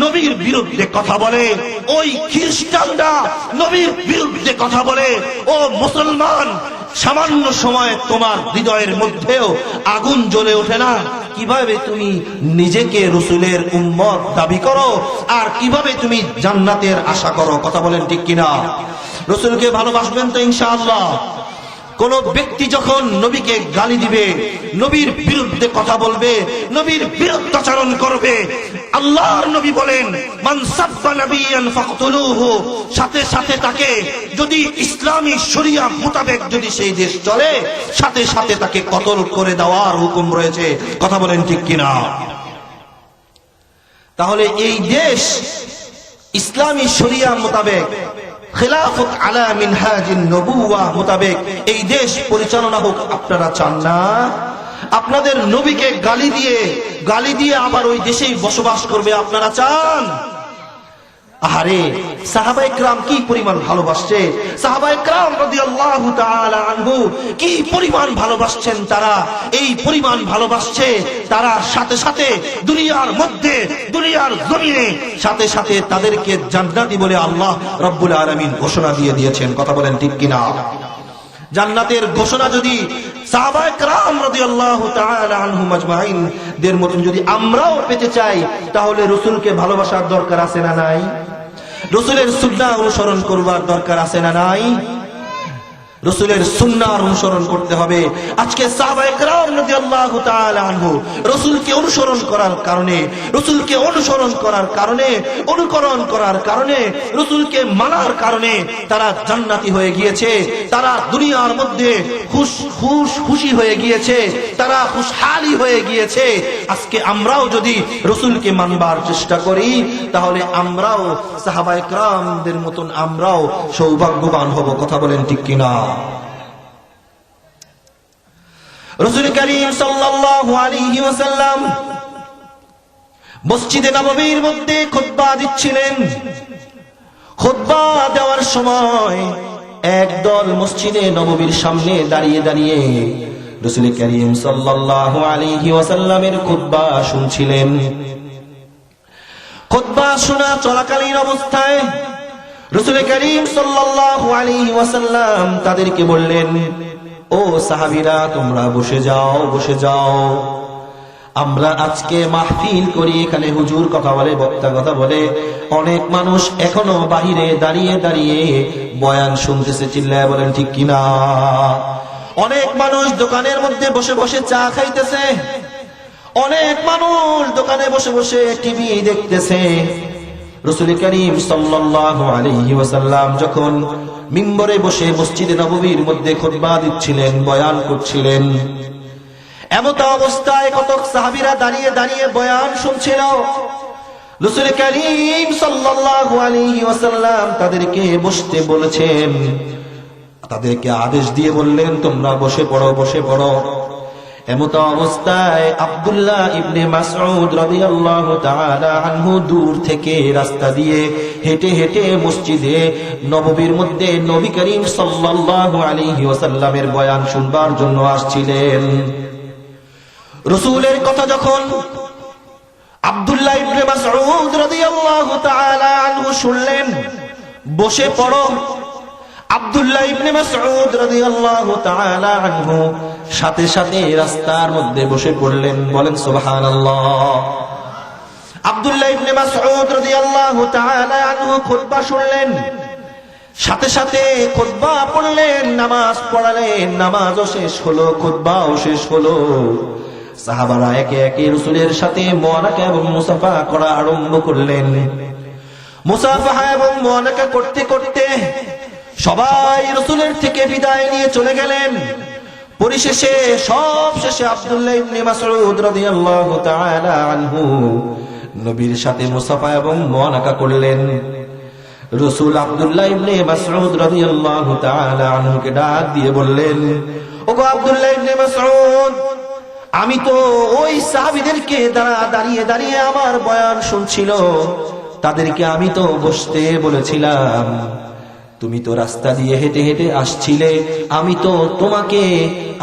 নবীর বিরুদ্ধে কথা বলে, ওই খ্রিস্টানরা নবীর বিরুদ্ধে কথা বলে। ও মুসলমান, সামান্য সময় তোমার হৃদয়ের মধ্যেও আগুন জ্বলে ওঠে না? কিভাবে তুমি নিজেকে রসুলের উম্মত দাবি করো, আর কিভাবে তুমি জান্নাতের আশা করো? কথা বলেন ঠিক কিনা? রসুলকে ভালোবাসবেন তো ইনশাআল্লাহ? কোন ব্যক্তি যখন নবীকে গালি দিবে, নবীর বিরুদ্ধে কথা বলবে, নবীর বিরুদ্ধাচরণ করবে, আল্লাহর নবী বলেন মান সাব্বা নাবিয়ান ফাকতুলুহু, সাথে সাথে তাকে, যদি ইসলামী শরিয়া মোতাবেক যদি সেই দেশ চলে, সাথে সাথে তাকে কতল করে দেওয়ার হুকুম রয়েছে। কথা বলেন ঠিক কিনা? তাহলে এই দেশ ইসলামী শরিয়া মোতাবেক, খিলাফত আলা মিনহাজিন নবুওয়া মোতাবেক এই দেশ পরিচালনা হোক, আপনারা চান না? আপনাদের নবীকে গালি দিয়ে আবার ওই দেশেই বসবাস করবে আপনারা চান? আহারে, সাহাবায়ে কেরাম কি পরিমাণ ভালোবাসছে, সাহাবায়ে কেরাম রাদিয়াল্লাহু তাআলা আনহু কি পরিমাণ ভালোবাসছেন তারা। এই পরিমাণ ভালোবাসছে তারা, সাথে সাথে দুনিয়ার মধ্যে, দুনিয়ার জমিনে সাথে সাথে তাদেরকে জান্নাতি বলে আল্লাহ রাব্বুল আলামিন ঘোষণা দিয়ে দিয়েছেন। কথা বলেন ঠিক কিনা? জান্নাতের ঘোষণা যদি সাহাবায়ে কেরাম রাদিয়াল্লাহু তাআলা আনহুম আজমাইন দের মতন যদি আমরাও পেতে চাই, তাহলে রাসূলকে ভালোবাসার দরকার আছে না নাই? রাসূলের সুন্নাহ অনুসরণ করবার দরকার আছে না নাই? রাসূলের সুন্নাহ অনুসরণ করতে হবে। আজকে সাহাবায়ে কেরাম রাদিয়াল্লাহু তাআলা আনহু রাসূলকে অনুসরণ করার কারণে, রাসূলকে অনুসরণ করার কারণে, অনুকরণ করার কারণে, রাসূলকে মানার কারণে তারা জান্নাতি হয়ে গিয়েছে। তারা দুনিয়ার মধ্যে খুশি হয়ে গিয়েছে, তারা খুশহালি হয়ে গিয়েছে। আজকে আমরাও যদি রাসূলকে মানবার চেষ্টা করি, তাহলে আমরাও সাহাবায়ে কেরামদের মতন আমরাও সৌভাগ্যবান হব। কথা বলেন ঠিক কিনা? রাসূল করিম সাল্লাল্লাহু আলাইহি ওয়াসাল্লাম মসজিদে নববীর মধ্যে খুতবা দিচ্ছিলেন। খুতবা দেওয়ার সময় একদল মসজিদে নববীর সামনে দাঁড়িয়ে দাঁড়িয়ে রাসূল করিম সাল্লাল্লাহু আলাইহি ওয়াসাল্লামের খুতবা শুনছিলেন। খুতবা শোনা চলাকালীন অবস্থায় রাসূল করিম সাল্লাল্লাহু আলাইহি ওয়াসাল্লাম তাদেরকে বললেন, ও সাহাবীরা, তোমরা বসে যাও, বসে যাও। আমরা আজকে মাহফিল করি, এখানে হুজুর কথা বলে, বক্তা কথা বলে, অনেক মানুষ এখনো বাহিরে দাঁড়িয়ে দাঁড়িয়ে বয়ান শুনতেছে। চিল্লায় বলেন ঠিক কিনা? অনেক মানুষ দোকানের মধ্যে বসে বসে চা খাইতেছে, অনেক মানুষ দোকানে বসে বসে টিভি দেখতেছে। রাসূল করিম সাল্লাল্লাহু আলাইহি ওয়াসাল্লাম যখন মিম্বরে বসে মসজিদে নববীর মধ্যে খুতবা দিচ্ছিলেন, বয়ান করছিলেন, এমত অবস্থায় কতক সাহাবীরা দাঁড়িয়ে দাঁড়িয়ে বয়ান শুনছিল। রাসূল করিম সাল্লাল্লাহু আলাইহি ওয়াসাল্লাম তাদেরকে বসতে বলেছেন, তাদেরকে আদেশ দিয়ে বললেন, তোমরা বসে পড়ো, বসে পড়ো। এমত অবস্থায় আব্দুল্লাহ ইবনে মাসউদ রাদিয়াল্লাহু তাআলা আনহু দূর থেকে রাস্তা দিয়ে হেঁটে হেঁটে মসজিদে নববীর মধ্যে নবী করিম সাল্লাল্লাহু আলাইহি ওয়াসাল্লামের বয়ান শুনবার জন্য আসছিলেন। রাসূলের কথা যখন আব্দুল্লাহ ইবনে মাসউদ রাদিয়াল্লাহু তাআলা আনহু শুনলেন, বসে পড়ো, আব্দুল্লাহ ইবনে মাসউদ রাদিয়াল্লাহু তাআলা আনহু সাথে সাথে রাস্তার মধ্যে বসে পড়লেন। বলেন সুবহানাল্লাহ। আব্দুল্লাহ ইবনে মাসউদ রাদিয়াল্লাহু তাআলা আনহু খুতবা শুনলেন, সাথে সাথে খুতবা পড়লেন, নামাজ পড়ালেন, নামাজও শেষ হলো, খুতবাও শেষ হলো। সাহাবারা একে একে রাসূলের সাথে মুআনাকা এবং মুসাফা করা আরম্ভ করলেন। মুসাফাহা এবং মুআনাকা করতে করতে সবাই রাসূলের থেকে বিদায় নিয়ে চলে গেলেন। পরিশেষে সবশেষে আব্দুল্লাহ ইবনে মাসউদ রাদিয়াল্লাহু তাআলা আনহু নবীর সাথে মুসাফা এবং মুআনাকা করলেন। রাসূল আব্দুল্লাহ ইবনে মাসউদ রাদিয়াল্লাহু তাআলা আনহুকে ডাক দিয়ে বললেন, ওগো আব্দুল্লাহ ইবনে মাসউদ, আমি তো ওই সাহাবীদেরকে দাঁড়িয়ে দাঁড়িয়ে আমার বয়ান শুনছিল, তাদেরকে আমি তো বসতে বলেছিলাম, তুমি তো রাস্তা দিয়ে হেঁটে হেঁটে আসছিলে,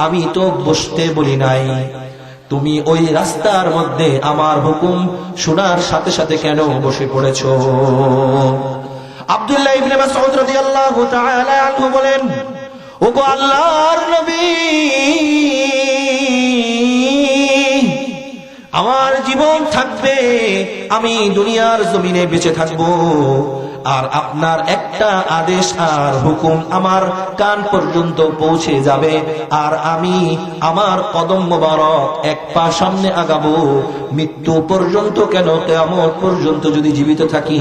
আমি তো বসতে বলি নাই। তুমি ওই রাস্তার মধ্যে আমার হুকুম শোনার সাথে সাথে কেন বসে পড়েছো? আব্দুল্লাহ ইবনে মাসউদ রাদিয়াল্লাহু তাআলা আনহু বলেন, ওগো আল্লাহর নবী, আমার জীবন থাকবে, আমি দুনিয়ার জমিনে বেঁচে থাকবো, আর আপনার একটা আদেশ আর হুকুম আমার কান পর্যন্ত পৌঁছে যাবে, আর আমি আমার কদম মোবারক এক পা সামনে আগাবো, মৃত্যু পর্যন্ত কেন, কিয়ামত পর্যন্ত যদি জীবিত থাকি,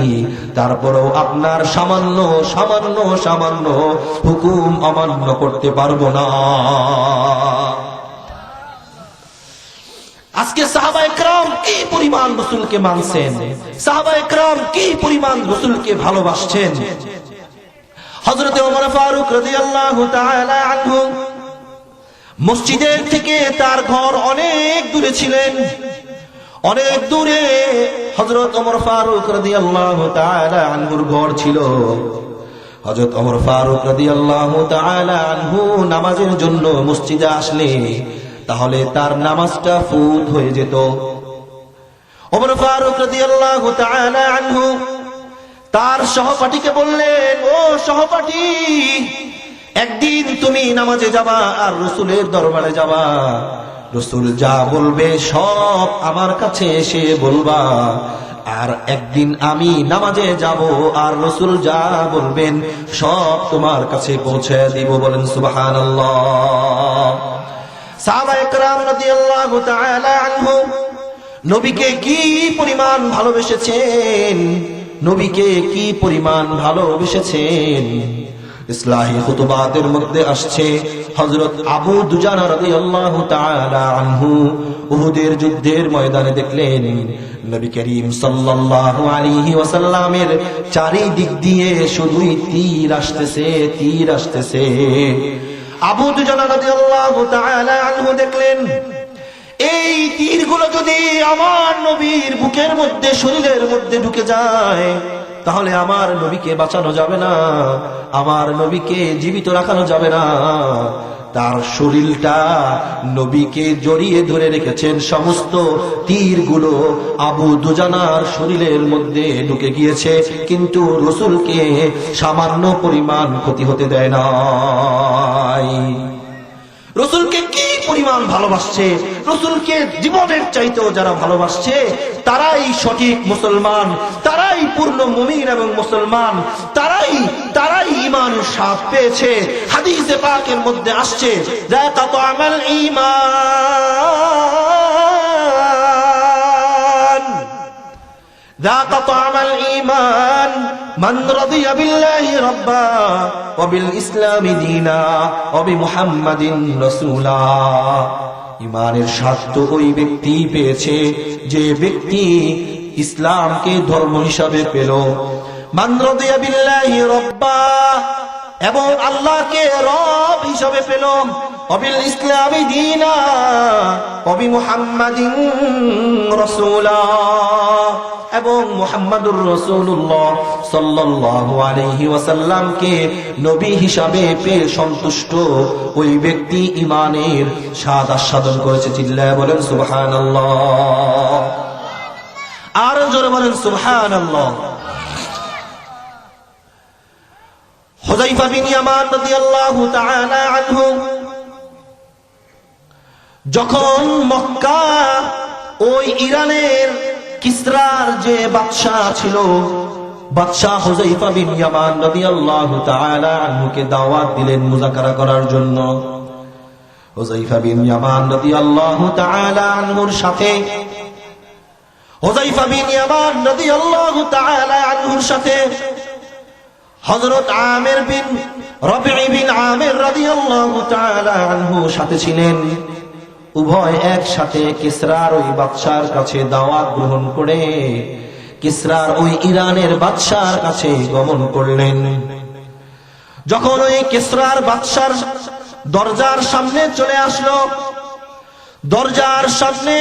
তারপরেও আপনার সামান্য সামান্য সামান্য হুকুম অমান্য করতে পারবো না। আজকে সাহাবায়ে কেরাম কি পরিমাণ রাসূলকে মানছেন, সাহাবায়ে কেরাম কি পরিমাণ রাসূলকে ভালোবাসছেন। হযরত ওমর ফারুক রাদিয়াল্লাহু তাআলা আনহু মসজিদের থেকে তার ঘর অনেক দূরে ছিলেন, অনেক দূরে হযরত ওমর ফারুক রাদিয়াল্লাহু তাআলা আনহুর ঘর ছিল। হযরত ওমর ফারুক রাদিয়াল্লাহু তাআলা আনহু নামাজের জন্য মসজিদে আসলে তাহলে তার নামাজটা ফুত হয়ে যেত। ওমর ফারুক রাদিয়াল্লাহু তাআলা আনহু তার সহপাঠীকে বললেন, ও সহপাঠী, একদিন তুমি নামাজে যাবা আর রাসূলের দরবারে যাবা, রাসূল যা বলবে সব আমার কাছে এসে বলবা, আর একদিন আমি নামাজে যাব আর রাসূল যা বলবেন সব তোমার কাছে পৌঁছে দিব। বলেন সুবহানাল্লাহ। সাহাবায়ে কেরাম রাদিয়াল্লাহু তাআলা আনহু নবীকে কি পরিমাণ ভালোবেসেছেন, নবীকে কি পরিমাণ ভালোবেসেছেন। ইসলাহি খুতুবাতের মধ্যে আসছে, হযরত আবু দুজানা রাদিয়াল্লাহু তাআলা আনহু উহুদের যুদ্ধের ময়দানে দেখলেন নবী করিম সাল্লাল্লাহু আলাইহি ওয়াসাল্লামের চারিদিক দিয়ে শুধুই তীর আসতেছে, তীর আসতেছে। আবু দুজানা রাদিয়াল্লাহু তাআলা আনহু দেখলেন, এই তীরগুলো যদি আমার নবীর বুকের মধ্যে, শরীরের মধ্যে ঢুকে যায়, তাহলে আমার নবীকে বাঁচানো যাবে না, আমার নবীকে জীবিত রাখানো যাবে না। তার শরীরটা নবীকে জড়িয়ে ধরে রেখেছেন, সমস্ত তীরগুলো আবু দুজানার শরীরের মধ্যে ঢুকে গিয়েছে, কিন্তু রাসূলকে সামান্য পরিমাণ ক্ষতি হতে দেয় নাই। রাসূলকে কি পরিমাণ ভালোবাসছে, রাসূলকে জীবনের চাইতেও যারা ভালোবাসছে তারাই সঠিক মুসলমান, তারাই পূর্ণ মুমিন এবং মুসলমান, তারাই ঈমানের স্বাদ পেয়েছে। হাদিসে পাকের মধ্যে আসছে, যাকা তা'আমাল ঈমান, যাকা তা'আমাল ঈমান মান রাদিয়া বিল্লাহি রাব্বা ওয়া বিল ইসলামি দীনা ওয়া বিমুহাম্মাদিন রাসূলা। ঈমানের স্বাদ তো ওই ব্যক্তি পেয়েছে যে ব্যক্তি ইসলামকে ধর্ম হিসাবে পেল, মান রাদিয়া বিল্লাহি রাব্বা, এবং আল্লাহকে রব হিসাবে পেল, ওয়া বিল ইসলামি দীনা ওয়া বিমুহাম্মাদিন রাসূলা, এবং মুহাম্মাদুর রাসূলুল্লাহ সাল্লাল্লাহু আলাইহি ওয়াসাল্লামকে নবী হিসাবে পেয়ে সন্তুষ্ট ওই ব্যক্তি ঈমানের স্বাদ আস্বাদন করেছে। চিল্লায়ে বলেন সুবহানাল্লাহ, আর জোরে বলেন সুবহানাল্লাহ। হুযায়ফা বিন ইয়ামান রাদিয়াল্লাহু তাআলা আনহু যখন মক্কা, ওই ইরানের কিসরার যে বাদশা ছিল, বাদশা হুযায়ফা বিন ইয়ামান রাদিয়াল্লাহু তাআলা আনহুকে দাওয়াত দিলেন মুযাকারা করার জন্য। হুযায়ফা বিন ইয়ামান রাদিয়াল্লাহু তাআলা আনহুর সাথে, হুযায়ফা বিন ইয়ামান রাদিয়াল্লাহু তাআলা আনহুর সাথে হযরত আমির বিন রাবিঈ বিন আমির রাদিয়াল্লাহু তাআলা আনহু সাথে ছিলেন। উভয় একসাথে কিসরার ওই বাদশার কাছে দাওয়াত গ্রহণ করে কিসরার ওই ইরানের বাদশার কাছে গমন করলেন। যখন ওই কিসরার বাদশার দরজার সামনে চলে আসলো, দরজার সামনে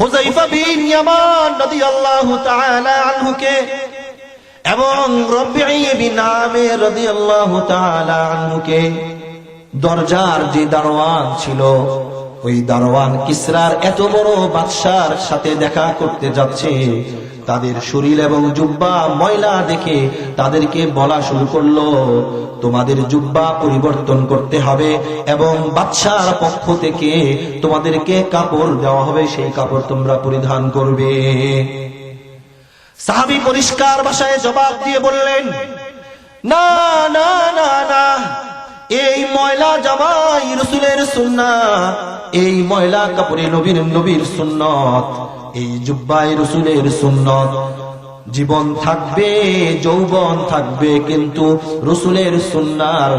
হুযায়ফা বিন ইয়ামান রাদিয়াল্লাহু তাআলা আনহুকে এবং রবিঈ বিন আমির রাদিয়াল্লাহু তাআলা আনহুকে দরজার যে দারোয়ান ছিল, ওই দারোয়ান কিসরার এত বড় বাদশার সাথে দেখা করতে যাচ্ছে, তাদের শরীর এবং জুব্বা ময়লা দেখে তাদেরকে বলা শুরু করলো, তোমাদের জুব্বা পরিবর্তন করতে হবে এবং বাদশার পক্ষ থেকে তোমাদেরকে কাপড় দেওয়া হবে, সেই কাপড় তোমরা পরিধান করবে। সাহাবী পরিষ্কার ভাষায় জবাব দিয়ে বললেন, না না না না, এই ময়লা জামাই রাসূলের সুন্নাত, এই ময়লা কাপড়ে নবীর সুন্নাত, এই জুব্বায় রাসূলের সুন্নাত। জীবন থাকবে, যৌবন থাকবে, কিন্তু রাসূলের সুন্নার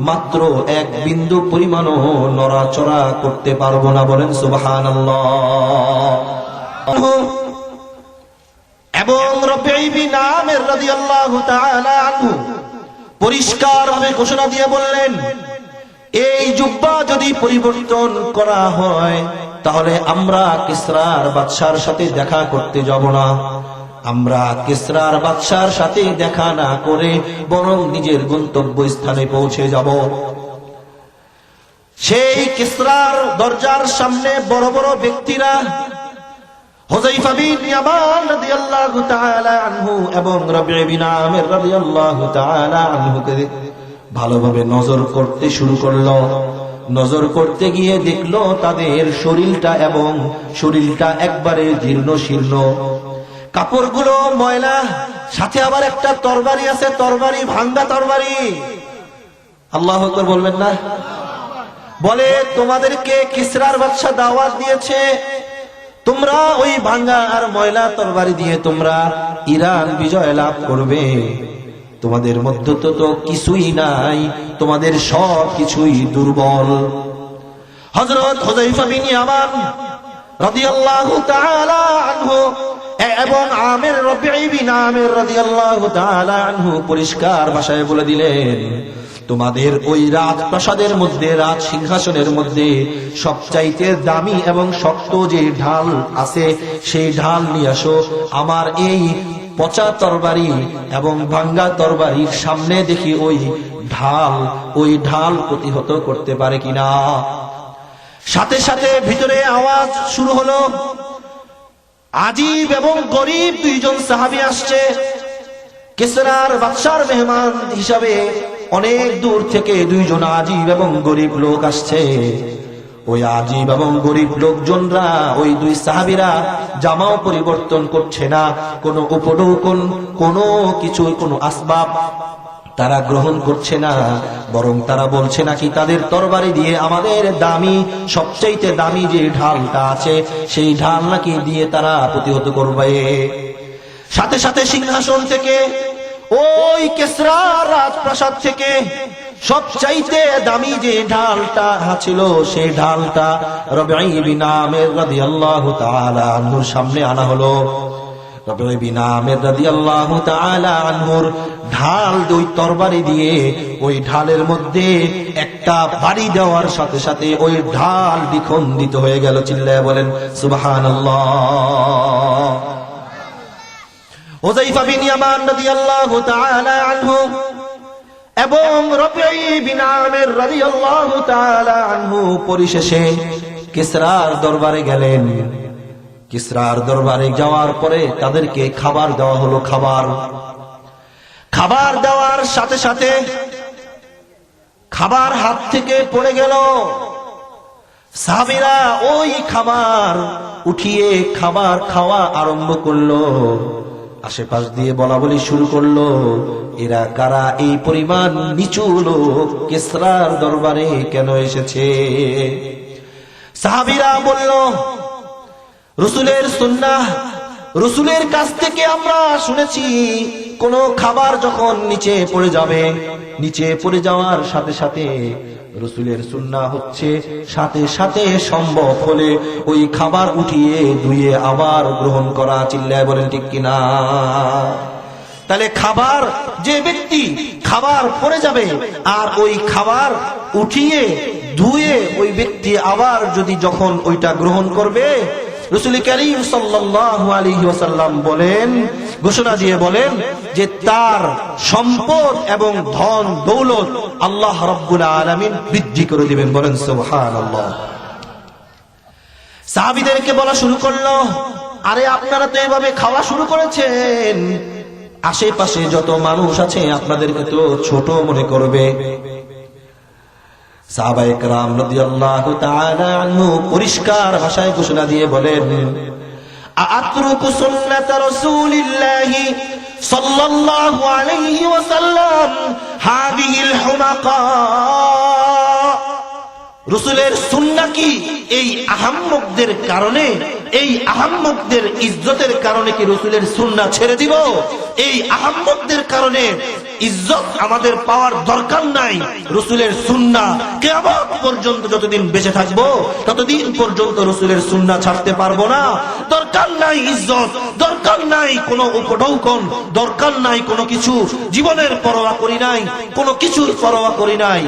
মাত্র এক বিন্দু পরিমাণও নড়াচড়া করতে পারবো না। বলেন সুবহানাল্লাহ। এবং রবিঈ বিন আমির রাদিয়াল্লাহু তাআলা আনহু পরিষ্কারভাবে ঘোষণা দিয়ে বললেন, এই জুব্বা যদি পরিবর্তন করা হয় তাহলে আমরা কিসরার বাদশার সাথে দেখা করতে যাব না, আমরা কিসরার বাদশার সাথে দেখা না করে বরং নিজের গন্তব্য স্থানে পৌঁছে যাব। সেই কিসরার দরজার সামনে বড় বড় ব্যক্তিরা হুযায়ফা বিন ইয়ামান রাদিয়াল্লাহু তাআলা আনহু এবং রবিঈ বিন আমির রাদিয়াল্লাহু তাআলা আনহুকে ভালোভাবে নজর করতে শুরু করলো। নজর করতে গিয়ে দেখলো তাদের শরীরটা একবারে জীর্ণ শীর্ণ, কাপড়গুলো ময়লা, সাথে আবার একটা তরবারি আছে, তরবারি ভাঙ্গা তরবারি। আল্লাহু আকবার বলবেন না? বলে, তোমাদেরকে কিসরার বাদশা দাওয়াত দিয়েছে, তোমরা ওই ভাঙ্গা আর ময়লা তরবারি দিয়ে তোমরা ইরান বিজয় লাভ করবে, তোমাদের মধ্যে তো কিছুই নাই, তোমাদের সব কিছুই দুর্বল। হযরত হুযায়ফা বিন ইয়ামান রাদিয়াল্লাহু তাআলা আনহু এবং রবিঈ বিন আমির রাদিয়াল্লাহু তাআলা আনহু পরিষ্কার ভাষায় বলে দিলেন, তোমাদের ওই রাজপ্রাসাদের মধ্যে, রাজ সিংহাসনের মধ্যে সবচাইতে দামি এবং শক্ত যে ঢাল আছে সেই ঢাল নিয়ে আসো। আমার এই পচা তরবারি এবং ভাঙ্গা তরবারির সামনে দেখি ওই ঢাল প্রতিহত করতে পারে কিনা। সাথে সাথে ভিতরে আওয়াজ শুরু হলো, আজীব এবং গরীব দুইজন সাহাবী আসছে। কিসরার বাদশার মেহমান হিসাবে অনেক দূর থেকে দুইজন আজীব এবং গরীব লোক আসছে। ওই আজীব এবং গরীব লোকজনরা, ওই দুই সাহাবীরা জামাও পরিবর্তন করছে না, কোনো উপঢৌকন, কোনো আসবাব তারা গ্রহণ করছে না, বরং তারা বলছে নাকি তাদের তরবারি দিয়ে আমাদের সবচাইতে দামি যে ঢালটা আছে সেই ঢাল নাকি দিয়ে তারা প্রতিহত করবে। সাথে সাথে সিংহাসন থেকে, ওই কিসরা রাজপ্রাসাদ থেকে সবচাইতে দামি যে ঢালটা ছিল সেই ঢালটা রবিঈ বিন আমির রাদিয়াল্লাহু তাআলা আনহুর সামনে আনা হলো। রবিঈ বিন আমির রাদিয়াল্লাহু তাআলা আনহুর ঢাল, ওই তরবারি দিয়ে ওই ঢালের মধ্যে একটা বাড়ি দেওয়ার সাথে সাথে ওই ঢাল দ্বিখণ্ডিত হয়ে গেল। চিল্লায়া বলেন সুবহানাল্লাহ। হুযায়ফা বিন ইয়ামান রাদিয়াল্লাহু তাআলা আনহু এবং রবিঈ বিন আমির রাদিয়াল্লাহু তাআলা আনহু পরিশেষে কিসরার দরবারে গেলেন। কিসরার দরবারে যাওয়ার পরে তাদেরকে খাবার দেওয়া হলো। খাবার দেওয়ার সাথে সাথে খাবার হাত থেকে পড়ে গেল। সাহাবীরা ওই খাবার উঠিয়ে খাবার খাওয়া আরম্ভ করলো। আশেপাশ দিয়ে বলা বলি শুরু করলো, এরা কারা, এই পরিমাণ নিচু লোক কিসরার দরবারে কেন এসেছে? সাহাবীরা বলল, রাসূলের সুন্নাহ, রাসূলের কাছ থেকে আমরা শুনেছি কোন খাবার যখন নিচে পড়ে যাবে, নিচে পড়ে যাওয়ার সাথে সাথে রাসূলের সুন্নাহ হচ্ছে সাথে সাথে সম্ভব হলে ওই খাবার উঠিয়ে ধুয়ে আবার গ্রহণ করা। চিল্লায় বলেন ঠিক কিনা? তাহলে খাবার, যে ব্যক্তি খাবার পড়ে যাবে আর ওই খাবার উঠিয়ে ধুয়ে ওই ব্যক্তি আবার যদি যখন ওইটা গ্রহণ করবে, রাসূল করিম সাল্লাল্লাহু আলাইহি ওয়াসাল্লাম বলেন, ঘোষণা দিয়ে বলেন যে তার সম্পদ এবং ধন দৌলত আল্লাহ রাব্বুল আলামিন বৃদ্ধি করে দিবেন। বলেন সুবহানাল্লাহ। সাহাবীদেরকে বলা শুরু করলো, আরে আপনারা তো এভাবে খাওয়া শুরু করেছেন, আশেপাশে যত মানুষ আছে আপনাদেরকে তো ছোট মনে করবে। সাহাবায়ে কেরাম রাদিয়াল্লাহু তাআলা আনহু পরিষ্কার ভাষায় ঘোষণা দিয়ে বলেন, আতরুকু সুন্নাত রাসূলিল্লাহি সাল্লাল্লাহু আলাইহি ওয়াসাল্লাম হাদিহিল হুমাকা। রাসূলের সুন্নাহ কি এই আহাম্মকদের কারণে, এই আহাম্মকদের ইজ্জতের কারণে কি রাসূলের সুন্নাহ ছেড়ে দিব? এই আহাম্মকদের কারণে ইজ্জত আমাদের পাওয়ার দরকার নাই। রাসূলের সুন্নাহ কিয়ামত পর্যন্ত যতদিন বেঁচে থাকবো ততদিন পর্যন্ত রাসূলের সুন্নাহ ছাড়তে পারবো না। দরকার নাই ইজ্জত, দরকার নাই কোনো উপঢৌকন, দরকার নাই কোনো কিছু, জীবনের পরোয়া করি নাই, কোনো কিছুর পরোয়া করি নাই।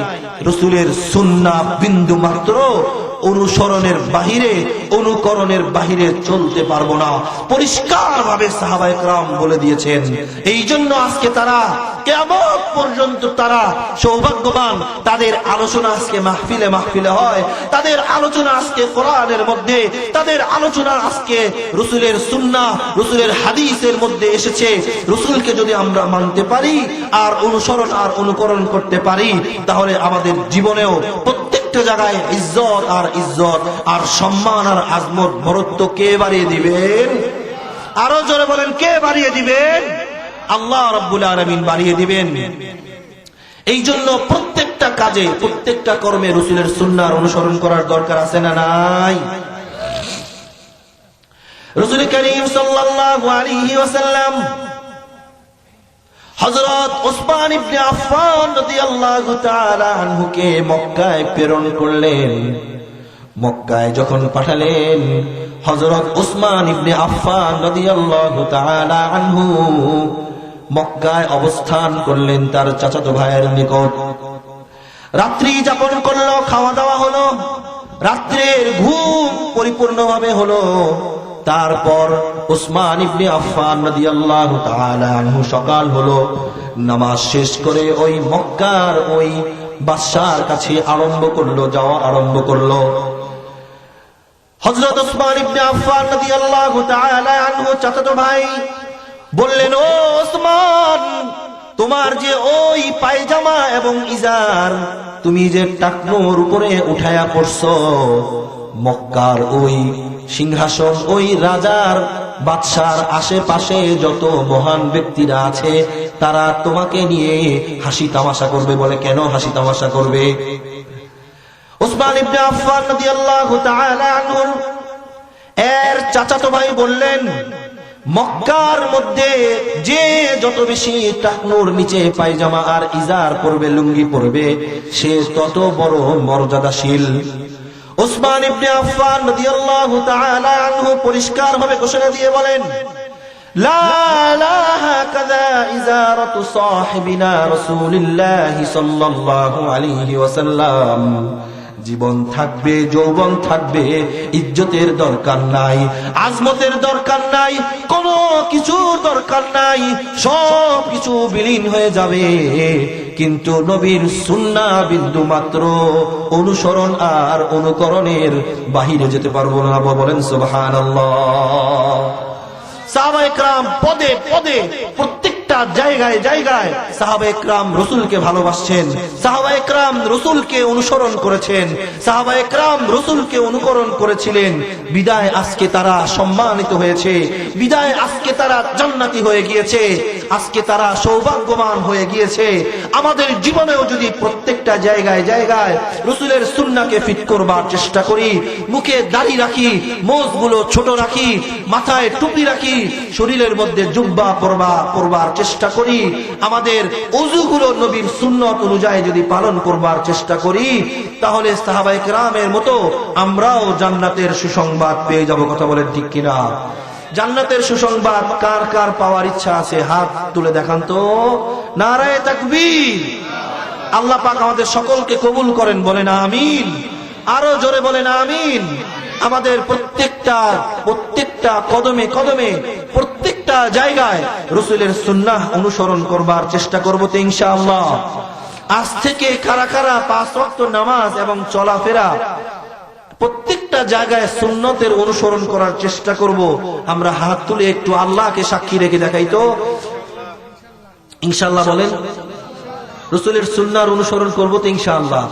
রাসূলের সুন্নাহ বিন্দু মাত্র অনুসরণের বাহিরে, অনুকরণের বাহিরে চলতে পারবো না, পরিষ্কার ভাবে সাহাবায়ে কেরাম বলে দিয়েছেন। এই জন্য আজকে তারা কিয়ামত পর্যন্ত তারা সৌভাগ্যবান, তাদের আলোচনা আজকে মাহফিলে মাহফিলে হয়, তাদের আলোচনা আজকে কোরআনের মধ্যে, তাদের আলোচনা আজকে রাসূলের সুন্নাহ, রাসূলের হাদিসের মধ্যে এসেছে। রাসূলকে যদি আমরা মানতে পারি আর অনুসরণ আর অনুকরণ করতে পারি, তাহলে আমাদের জীবনেও প্রত্যেকটা জায়গায় ইজ্জত আর সম্মান আর আজমত বরত্ব কে বাড়িয়ে দিবেন? আরো জোরে বলেন, কে বাড়িয়ে দিবেন? আল্লাহ রাব্বুল আলামিন বাড়িয়ে দিবেন। এই জন্য প্রত্যেকটা কাজে, প্রত্যেকটা কর্মে রাসূলের সুন্নাহর অনুসরণ করার দরকার আছে না নাই? রাসূল করিম সাল্লাল্লাহু আলাইহি ওয়াসাল্লাম হযরত ওসমান ইবনে আফফান রাদিয়াল্লাহু তাআলা আনহুকে মক্কায় প্রেরণ করলেন। মক্কায় যখন পাঠালেন, হযরত ওসমান ইবনে আফফান রাদিয়াল্লাহু তাআলা আনহু মক্কায় অবস্থান করলেন তার চাচাতো ভাইয়ের নিকট। রাত্রি যাপন করলো, খাওয়া দাওয়া হলো, রাত্রের ঘুম পরিপূর্ণভাবে হলো। তারপর ওসমান ইবনে আফফান রাদিয়াল্লাহু তাআলা আনহু সকাল হলো, নামাজ শেষ করে ওই মক্কার ওই বাদশার কাছে যাওয়া আরম্ভ করলো। হযরত ওসমান ইবনে আফফান রাদিয়াল্লাহু তাআলা আনহু চাচাতো ভাই বললেন, ও ওসমান, তোমার যে ওই পায়জামা এবং ইজার তুমি যে টাকনোর উপরে উঠায়া পড়ছো, মক্কার ওই সিংহাসন, ওই রাজার বাদশার আশেপাশে যত মহান ব্যক্তিরা আছে তারা তোমাকে নিয়ে হাসি তামাশা করবে। বলে, কেন হাসি তামাশা করবে? ওসমান ইবনে আফফান রাদিয়াল্লাহু তাআলা আনহু এর চাচাতো ভাই বললেন, মক্কার মধ্যে যে যত বেশি টাকনোর নিচে পায়জামা আর ইজার পরবে, লুঙ্গি পরবে, সে তত বড় মর্যাদাশীল। ওসমান ইবনে আফফান রাদিয়াল্লাহু তাআলা আনহু পরিষ্কার ভাবে ঘোষণা দিয়ে বলেন, লা ইলাহা কাযা ইজারাতু সাহিবিনা রাসূলিল্লাহি সাল্লাল্লাহু আলাইহি ওয়াসাল্লাম। জীবন থাকবে, যৌবন থাকবে, ইজ্জতের দরকার নাই, আজমতের দরকার নাই, কোনো কিছুর দরকার নাই, সব কিছু বিলীন হয়ে যাবে, কিন্তু নবীর সুন্নাহ বিন্দু মাত্র অনুসরণ আর অনুকরণের বাহিরে যেতে পারবো না। বলেন সুবহানাল্লাহ। সাহাবায়ে কেরাম পদে পদে প্রত্যেকটা জায়গায় জায়গায় সাহাবায়ে কেরাম রাসূলকে ভালোবাসছেন, সাহাবায়ে কেরাম রাসূলকে অনুসরণ করেছেন, সাহাবায়ে কেরাম রাসূলকে অনুকরণ করেছিলেন। বিদায় আজকে তারা সম্মানিত হয়েছে, বিদায় আজকে তারা জান্নাতি হয়ে গিয়েছে, আজকে তারা সৌভাগ্যবান হয়ে গিয়েছে। আমাদের জীবনেও যদি প্রত্যেকটা জায়গায় জায়গায় রাসূলের সুন্নাহকে ফিট করবার চেষ্টা করি, মুখে দাড়ি রাখি, মোজগুলো ছোট রাখি, মাথায় টুপি রাখি, শরীরের মধ্যে জুব্বা পরবার চেষ্টা করি, আমাদের ওযুগুলো নবীর সুন্নাত অনুযায়ী যদি পালন করবার চেষ্টা করি, তাহলে সাহাবায়ে কেরামের মতো আমরাও জান্নাতের সুসংবাদ পেয়ে যাব। কথা বলেন ঠিক কিনা? জান্নাতের সুসংবাদ কার কার পাওয়ার ইচ্ছা আছে হাত তুলে দেখান তো। নারায়ে তাকবীর। আল্লাহ পাক আমাদের সকলকে কবুল করেন, বলেন আমিন। আরো জোরে বলেন আমিন। আমাদের প্রত্যেকটা কদমে কদমে প্রত্যেকটা জায়গায় রাসূলের সুন্নাহ অনুসরণ করবার চেষ্টা করব তো ইনশাআল্লাহ। আজ থেকে কারা কারা 5 ওয়াক্ত নামাজ এবং চলাফেরা প্রত্যেকটা জায়গায় সুন্নতের অনুসরণ করার চেষ্টা করব, আমরা হাত তুলে একটু আল্লাহকে সাক্ষী রেখে দেখাই তো ইনশাআল্লাহ। বলেন রাসূলের সুন্নাহর অনুসরণ করব তো ইনশাআল্লাহ।